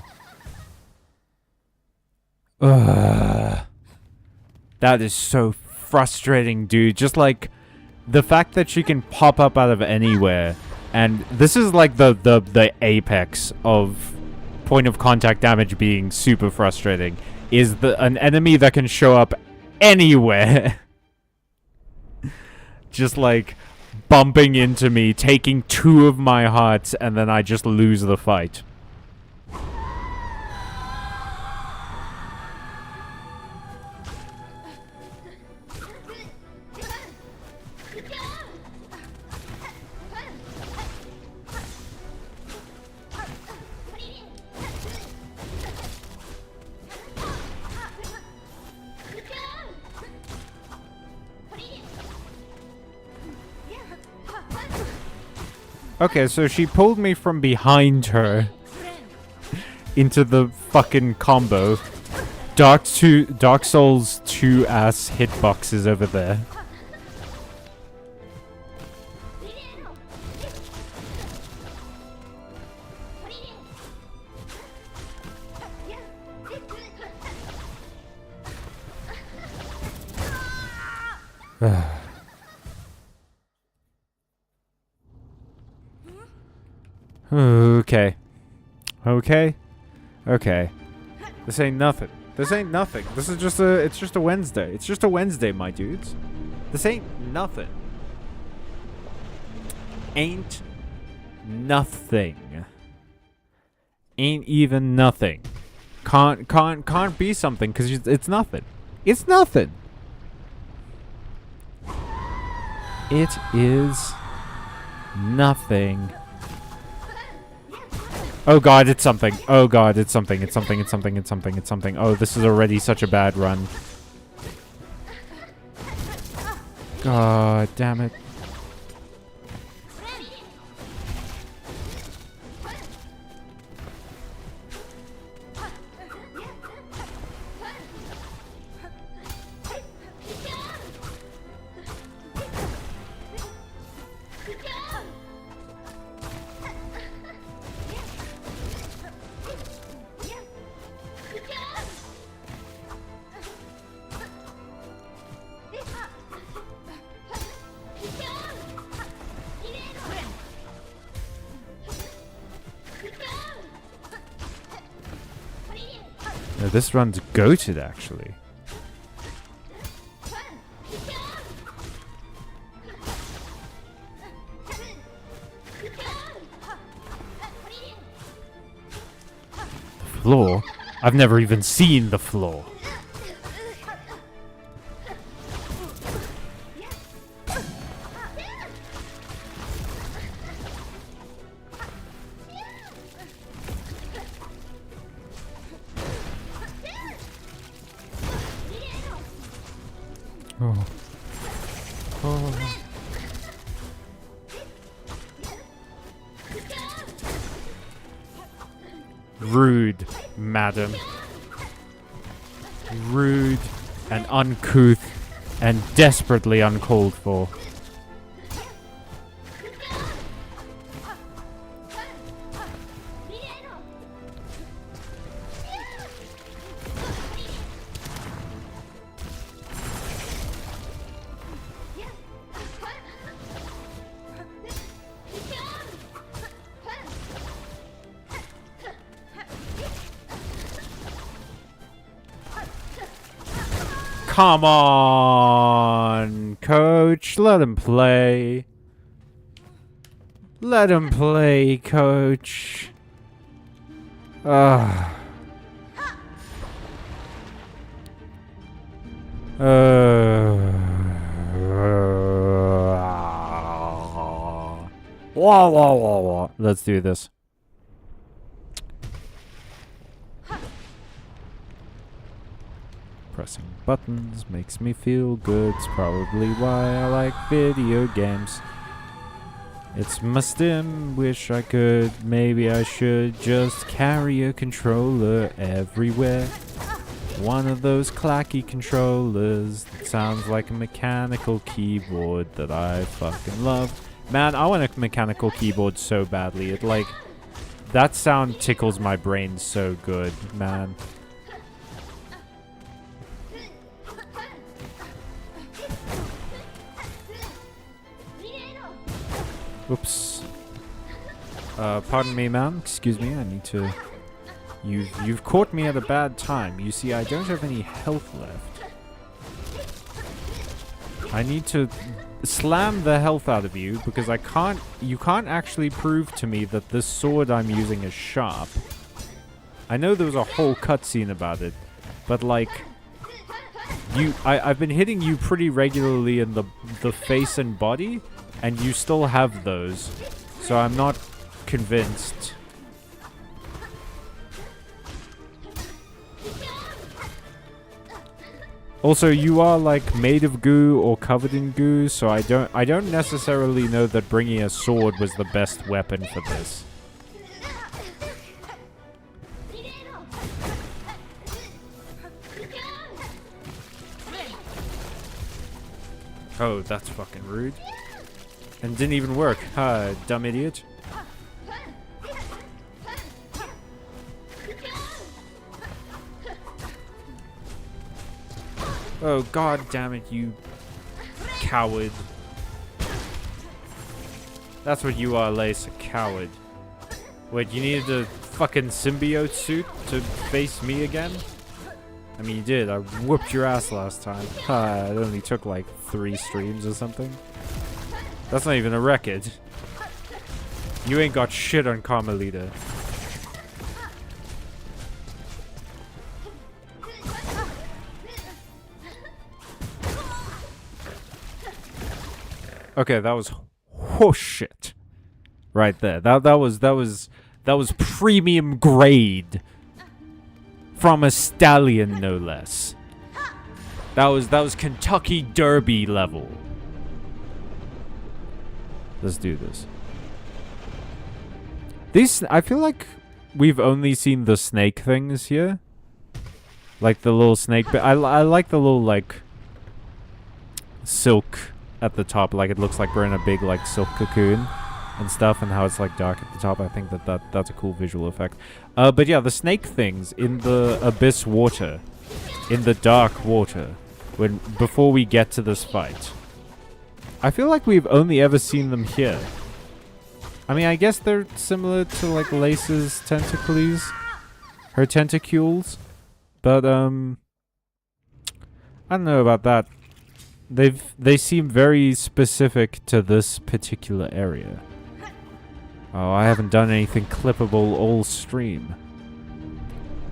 Ugh. That is so frustrating, dude. Just like the fact that she can pop up out of anywhere. And this is like the apex of point of contact damage being super frustrating. Is an enemy that can show up anywhere. Just like bumping into me, taking 2 of my hearts, and then I just lose the fight. Okay, so she pulled me from behind her into the fucking combo. Dark Souls 2 ass hitboxes over there. Okay. Okay. Okay. This ain't nothing. This ain't nothing. This is just a... It's just a Wednesday. It's just a Wednesday, my dudes. This ain't nothing. Ain't nothing. Ain't even nothing. Can't be something because it's nothing. It's nothing. It is nothing. Oh god, it's something. Oh god, it's something. It's something. It's something. It's something. It's something. Oh, this is already such a bad run. God damn it. No, this run's goated, actually. The floor? I've never even seen the floor. Oh. Oh. Rude, madam. rude and uncouth and desperately uncalled for. Come on, coach. Let him play. Let him play, coach. Whoa, whoa, whoa, whoa. Let's do this. Pressing buttons makes me feel good. It's probably why I like video games. It's my stim, wish I could. Maybe I should just carry a controller everywhere. One of those clacky controllers that sounds like a mechanical keyboard that I fucking love. Man, I want a mechanical keyboard so badly. It like, that sound tickles my brain so good, man. Oops. Pardon me, ma'am. Excuse me. I need to... You've caught me at a bad time. You see, I don't have any health left. I need to slam the health out of you because I can't... You can't actually prove to me that this sword I'm using is sharp. I know there was a whole cutscene about it, but like... I've been hitting you pretty regularly in the face and body, and you still have those. So I'm not convinced. Also, you are like made of goo or covered in goo, so I don't necessarily know that bringing a sword was the best weapon for this. Oh, that's fucking rude. And didn't even work. Ha, dumb idiot. Oh, god damn it, you coward. That's what you are, Lace, a coward. Wait, you needed a fucking symbiote suit to face me again? I mean, you did. I whooped your ass last time. It only took like 3 streams or something. That's not even a record. You ain't got shit on Carmelita. Okay, that was horseshit. Right there. That was premium grade. From a stallion, no less. That was Kentucky Derby level. Let's do this. I feel like we've only seen the snake things here. Like the little snake, but I like the little like silk at the top. Like it looks like we're in a big like silk cocoon and stuff, and how it's like dark at the top. I think that's a cool visual effect. But yeah, the snake things in the abyss water, in the dark water, before we get to this fight. I feel like we've only ever seen them here. I mean, I guess they're similar to like Lace's tentacles, her tentacules, but I don't know about that. They seem very specific to this particular area. Oh, I haven't done anything clippable all stream.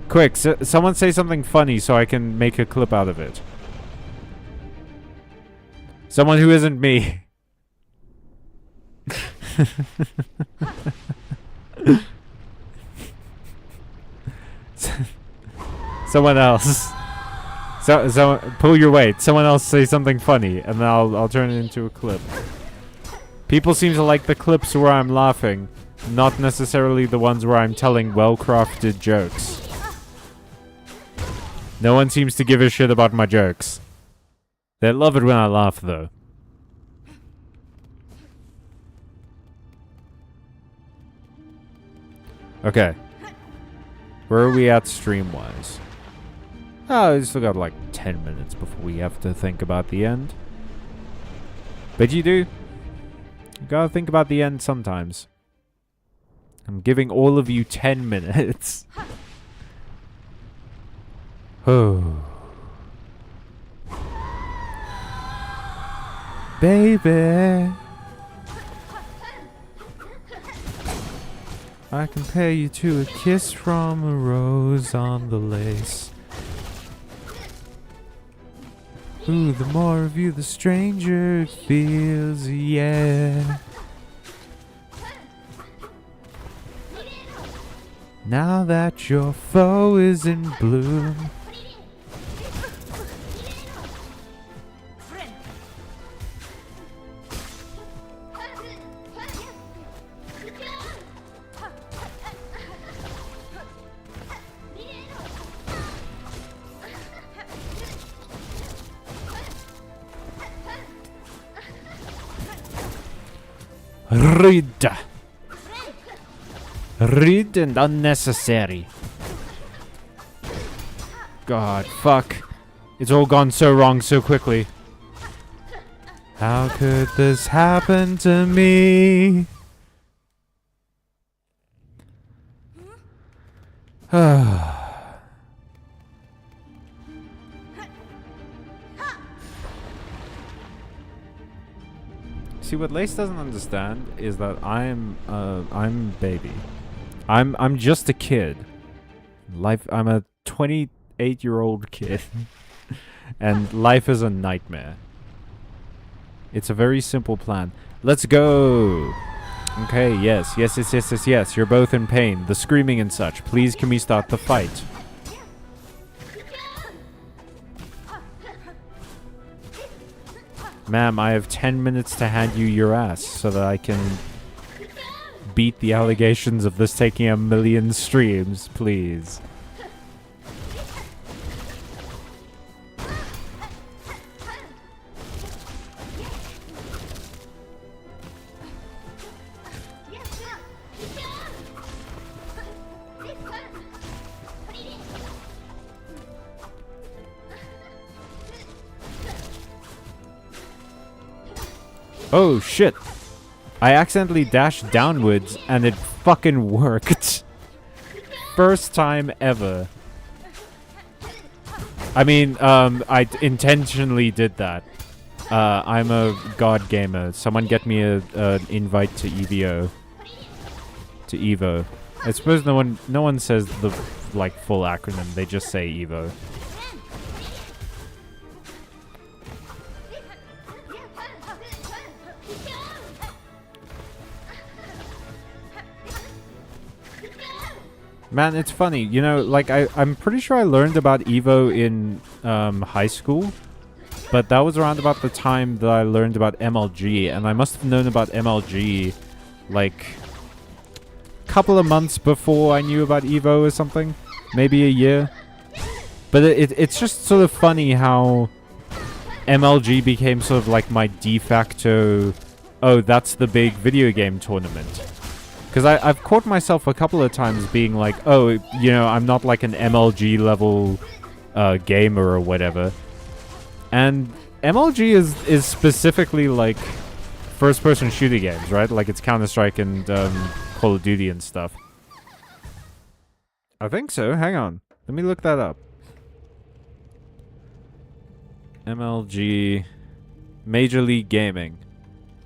Quick, someone say something funny so I can make a clip out of it. Someone who isn't me. Someone else. So pull your weight. Someone else say something funny, and then I'll turn it into a clip. People seem to like the clips where I'm laughing, not necessarily the ones where I'm telling well-crafted jokes. No one seems to give a shit about my jokes. They love it when I laugh, though. Okay. Where are we at stream-wise? Oh, we still got like 10 minutes before we have to think about the end. But you do. You gotta think about the end sometimes. I'm giving all of you 10 minutes. Oh. Baby. I compare you to a kiss from a rose on the lace. Ooh, the more of you, the stranger it feels, yeah. Now that your foe is in bloom. Rude. Rude and unnecessary. God, fuck. It's all gone so wrong so quickly. How could this happen to me? See, what Lace doesn't understand is that I'm baby. I'm just a kid. I'm a 28-year-old kid. And life is a nightmare. It's a very simple plan. Let's go! Okay, yes. You're both in pain. The screaming and such. Please, can we start the fight? Ma'am, I have 10 minutes to hand you your ass so that I can beat the allegations of this taking 1 million streams, please. Oh shit! I accidentally dashed downwards and it fucking worked. First time ever. I mean, I intentionally did that. I'm a god gamer. Someone get me an invite to EVO. To Evo. I suppose no one says the like full acronym. They just say Evo. Man, it's funny, you know, like, I'm pretty sure I learned about Evo in high school, but that was around about the time that I learned about MLG, and I must have known about MLG, like, a couple of months before I knew about Evo or something, maybe a year. But it's just sort of funny how MLG became sort of like my de facto, oh, that's the big video game tournament. Because I've caught myself a couple of times being like, oh, you know, I'm not like an MLG level gamer or whatever. And MLG is specifically like first-person shooter games, right? Like it's Counter-Strike and Call of Duty and stuff. I think so. Hang on. Let me look that up. MLG Major League Gaming.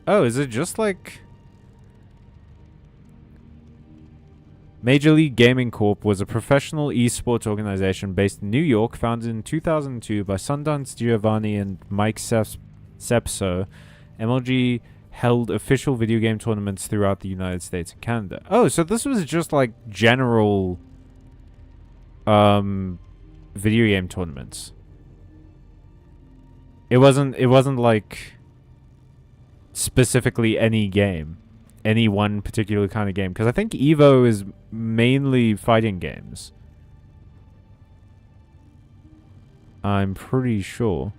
Oh, is it just like... Major League Gaming Corp was a professional esports organization based in New York, founded in 2002 by Sundance Giovanni and Mike Sepso. MLG held official video game tournaments throughout the United States and Canada. Oh, so this was just like general video game tournaments. It wasn't like specifically any game. Any one particular kind of game. Because I think Evo is mainly fighting games. I'm pretty sure.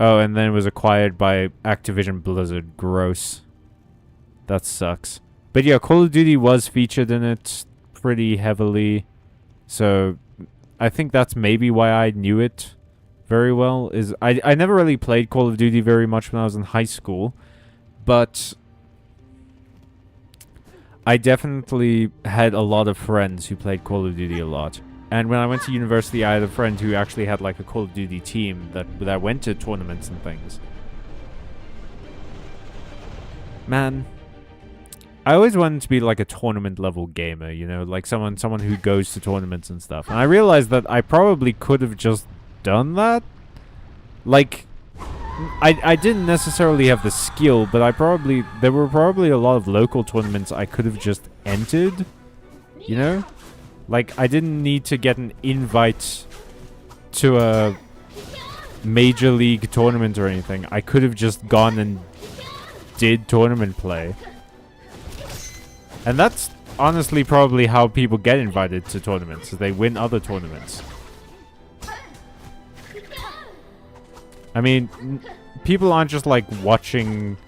Oh, and then it was acquired by Activision Blizzard. Gross. That sucks. But yeah, Call of Duty was featured in it pretty heavily. So I think that's maybe why I knew it very well. Is I never really played Call of Duty very much when I was in high school. But I definitely had a lot of friends who played Call of Duty a lot. And when I went to university, I had a friend who actually had like a Call of Duty team that went to tournaments and things. Man, I always wanted to be like a tournament level gamer, you know, like someone who goes to tournaments and stuff. And I realized that I probably could have just done that. Like, I didn't necessarily have the skill, but there were probably a lot of local tournaments I could have just entered, you know? Like, I didn't need to get an invite to a major league tournament or anything. I could have just gone and did tournament play. And that's honestly probably how people get invited to tournaments, is they win other tournaments. I mean, people aren't just like watching,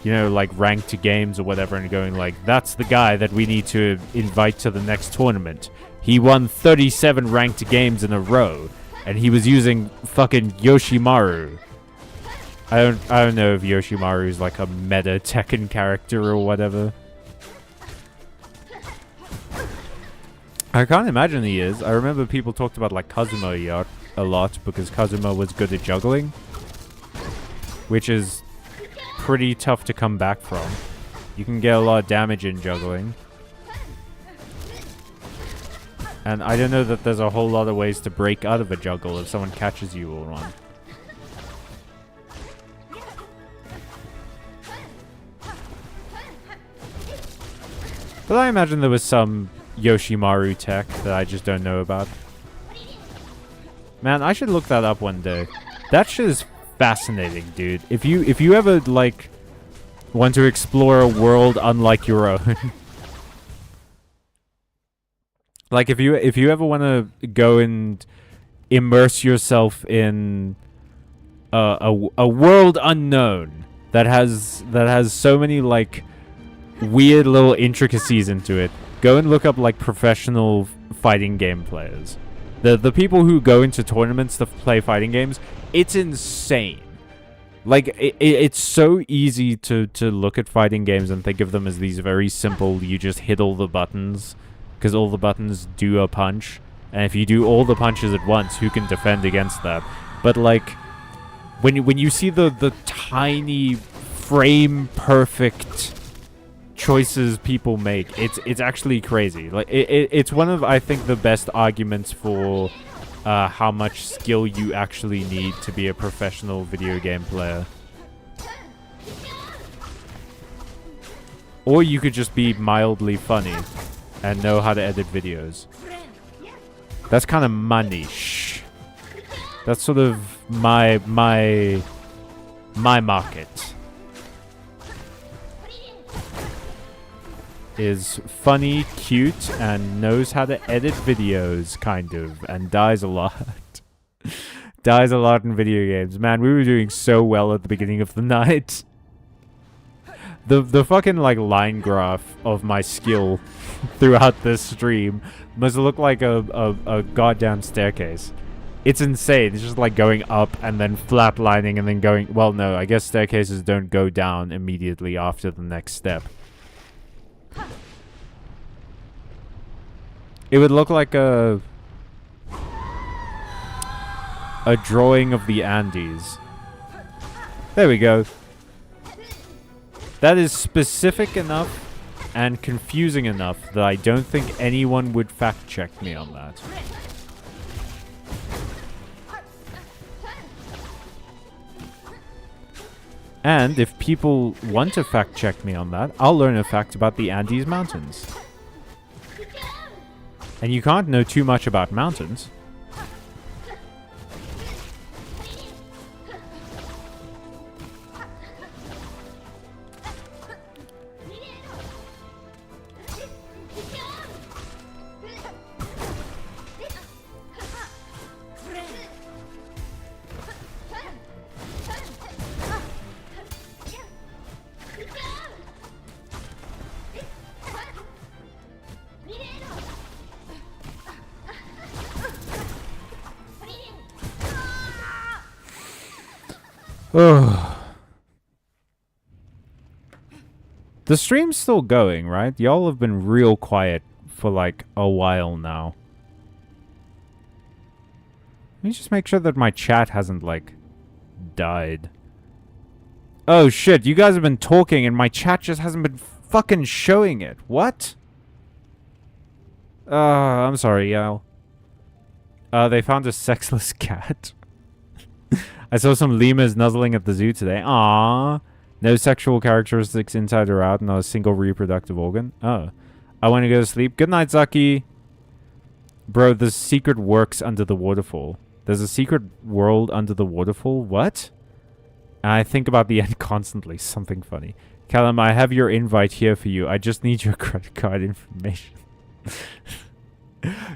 you know, like ranked games or whatever and going like, that's the guy that we need to invite to the next tournament. He won 37 ranked games in a row, and he was using fucking Yoshimaru. I don't know if Yoshimaru is like a meta Tekken character or whatever. I can't imagine he is. I remember people talked about like Kazuma a lot because Kazuma was good at juggling, which is pretty tough to come back from. You can get a lot of damage in juggling. And I don't know that there's a whole lot of ways to break out of a juggle if someone catches you or one. But I imagine there was some Yoshimaru tech that I just don't know about. Man, I should look that up one day. That shit is fascinating, dude. If you ever like want to explore a world unlike your own, like if you ever want to go and immerse yourself in a world unknown that has so many like weird little intricacies into it, go and look up like professional fighting game players. The people who go into tournaments to play fighting games, it's insane. Like, it's so easy to look at fighting games and think of them as these very simple, you just hit all the buttons, because all the buttons do a punch. And if you do all the punches at once, who can defend against that? But, like, when you see the tiny, frame-perfect choices people make, it's actually crazy. Like it's one of, I think, the best arguments for how much skill you actually need to be a professional video game player. Or you could just be mildly funny and know how to edit videos. That's kind of my niche. That's sort of my market. Is funny, cute, and knows how to edit videos, kind of, and dies a lot. Dies a lot in video games. Man, we were doing so well at the beginning of the night. The fucking, like, line graph of my skill throughout this stream must look like a goddamn staircase. It's insane. It's just, like, going up and then flatlining and then going... Well, no, I guess staircases don't go down immediately after the next step. It would look like a drawing of the Andes. There we go. That is specific enough and confusing enough that I don't think anyone would fact check me on that. And if people want to fact check me on that, I'll learn a fact about the Andes Mountains. And you can't know too much about mountains. Oh. The stream's still going, right? Y'all have been real quiet for like a while now. Let me just make sure that my chat hasn't like died. Oh shit, you guys have been talking and my chat just hasn't been fucking showing it. What? I'm sorry, y'all. They found a sexless cat. I saw some lemurs nuzzling at the zoo today. Aww. No sexual characteristics inside or out, not a single reproductive organ. Oh. I want to go to sleep. Good night, Zaki. Bro, there's secret works under the waterfall. There's a secret world under the waterfall? What? I think about the end constantly. Something funny. Callum, I have your invite here for you. I just need your credit card information.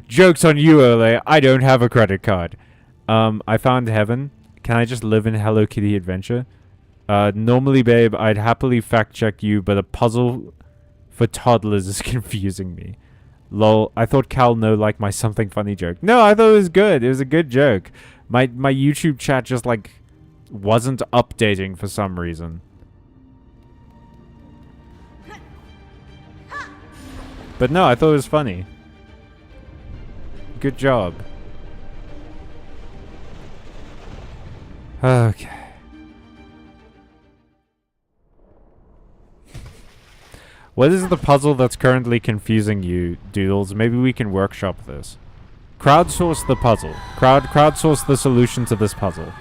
Joke's on you, Ole. I don't have a credit card. I found heaven. Can I just live in Hello Kitty adventure? Normally, babe, I'd happily fact-check you, but a puzzle for toddlers is confusing me. Lol, I thought Cal no like my something funny joke. No, I thought it was good. It was a good joke. My YouTube chat just, like, wasn't updating for some reason. But no, I thought it was funny. Good job. Okay. What is the puzzle that's currently confusing you, Doodles? Maybe we can workshop this. Crowdsource the puzzle. Crowdsource the solution to this puzzle.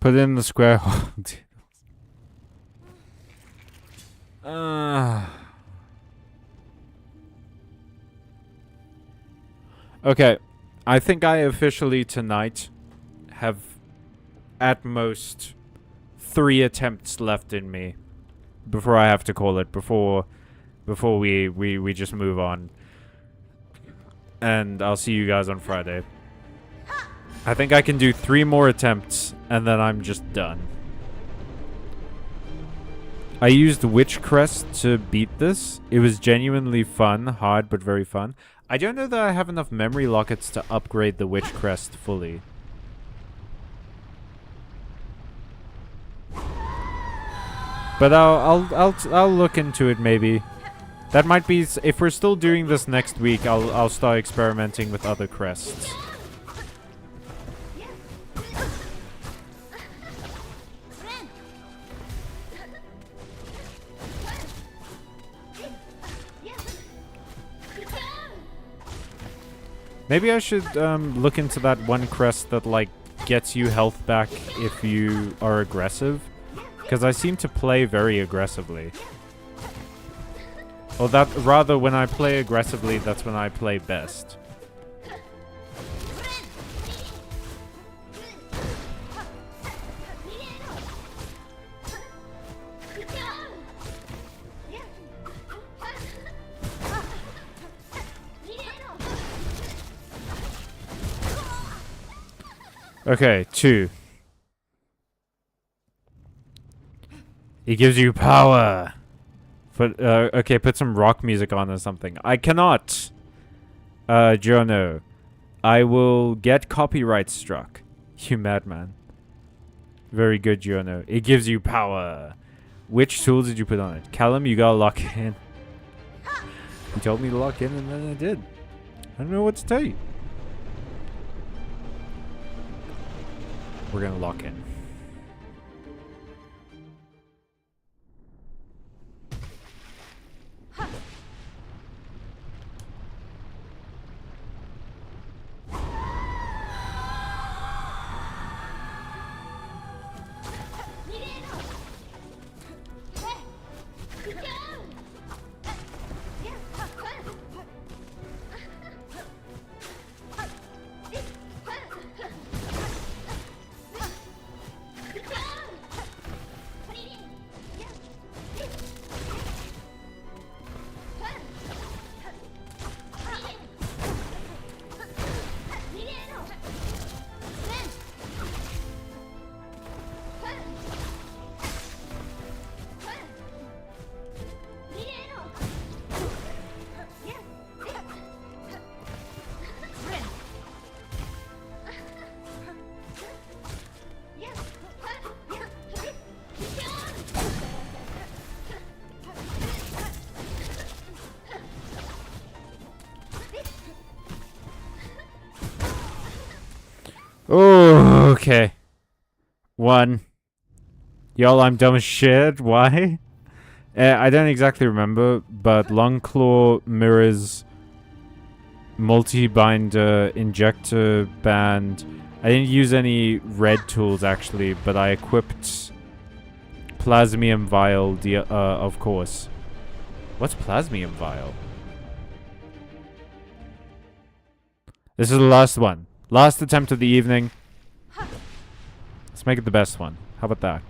Put it in the square hole. Okay. I think I officially tonight have at most 3 attempts left in me before I have to call it, before we just move on. And I'll see you guys on Friday. I think I can do 3 more attempts, and then I'm just done. I used Witch Crest to beat this. It was genuinely fun, hard, but very fun. I don't know that I have enough memory lockets to upgrade the Witch Crest fully. But I'll look into it maybe. That might be, if we're still doing this next week, I'll start experimenting with other crests. Maybe I should look into that one crest that like gets you health back if you are aggressive, because I seem to play very aggressively. Or that rather, when I play aggressively, that's when I play best. Okay, 2. It gives you power. But, okay, put some rock music on or something. I cannot. Jono. I will get copyright struck. You madman. Very good, Jono. It gives you power. Which tools did you put on it? Callum, you gotta lock in. You told me to lock in and then I did. I don't know what to tell you. We're gonna lock in. Oh, okay. 1. Y'all, I'm dumb as shit. Why? I don't exactly remember, but Longclaw mirrors multi-binder injector band. I didn't use any red tools actually, but I equipped Plasmium Vial, of course. What's Plasmium Vial? This is the last one. Last attempt of the evening. Let's make it the best one. How about that?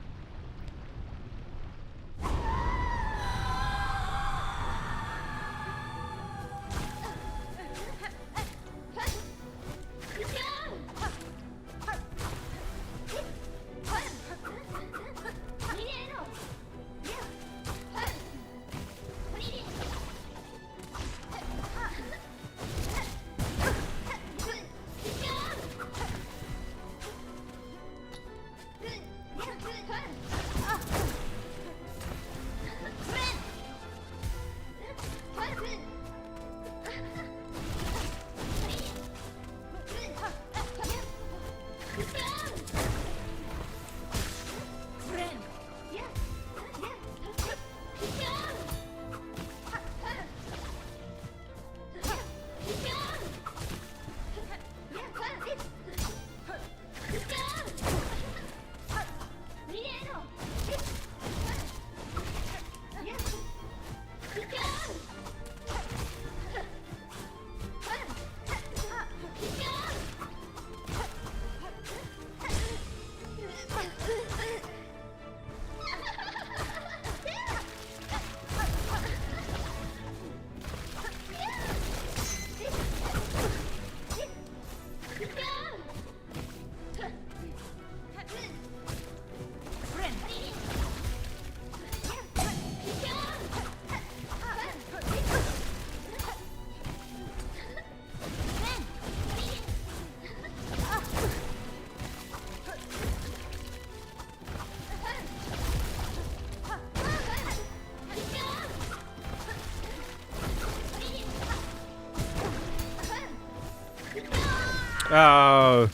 Oh.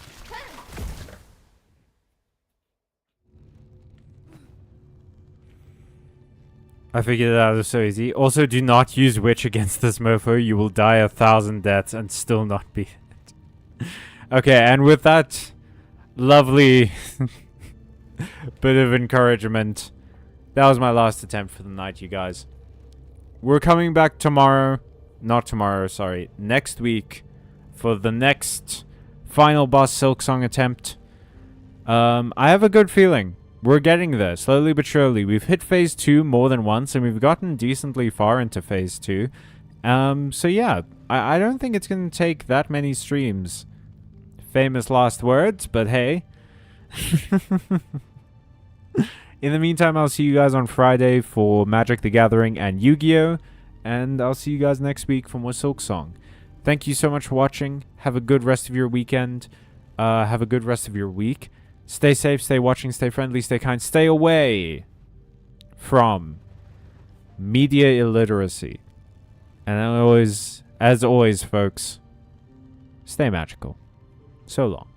I figured it out. It was so easy. Also, do not use Witch against this mofo. You will die 1,000 deaths and still not beat it. Okay, and with that lovely bit of encouragement, that was my last attempt for the night, you guys. We're coming back tomorrow. Not tomorrow, sorry. Next week for the next final boss Silksong attempt. I have a good feeling. We're getting there, slowly but surely. We've hit phase 2 more than once, and we've gotten decently far into phase 2. So yeah, I don't think it's going to take that many streams. Famous last words, but hey. In the meantime, I'll see you guys on Friday for Magic the Gathering and Yu-Gi-Oh! And I'll see you guys next week for more Silksong. Thank you so much for watching. Have a good rest of your weekend. Have a good rest of your week. Stay safe, stay watching, stay friendly, stay kind. Stay away from media illiteracy. And as always, folks, stay magical. So long.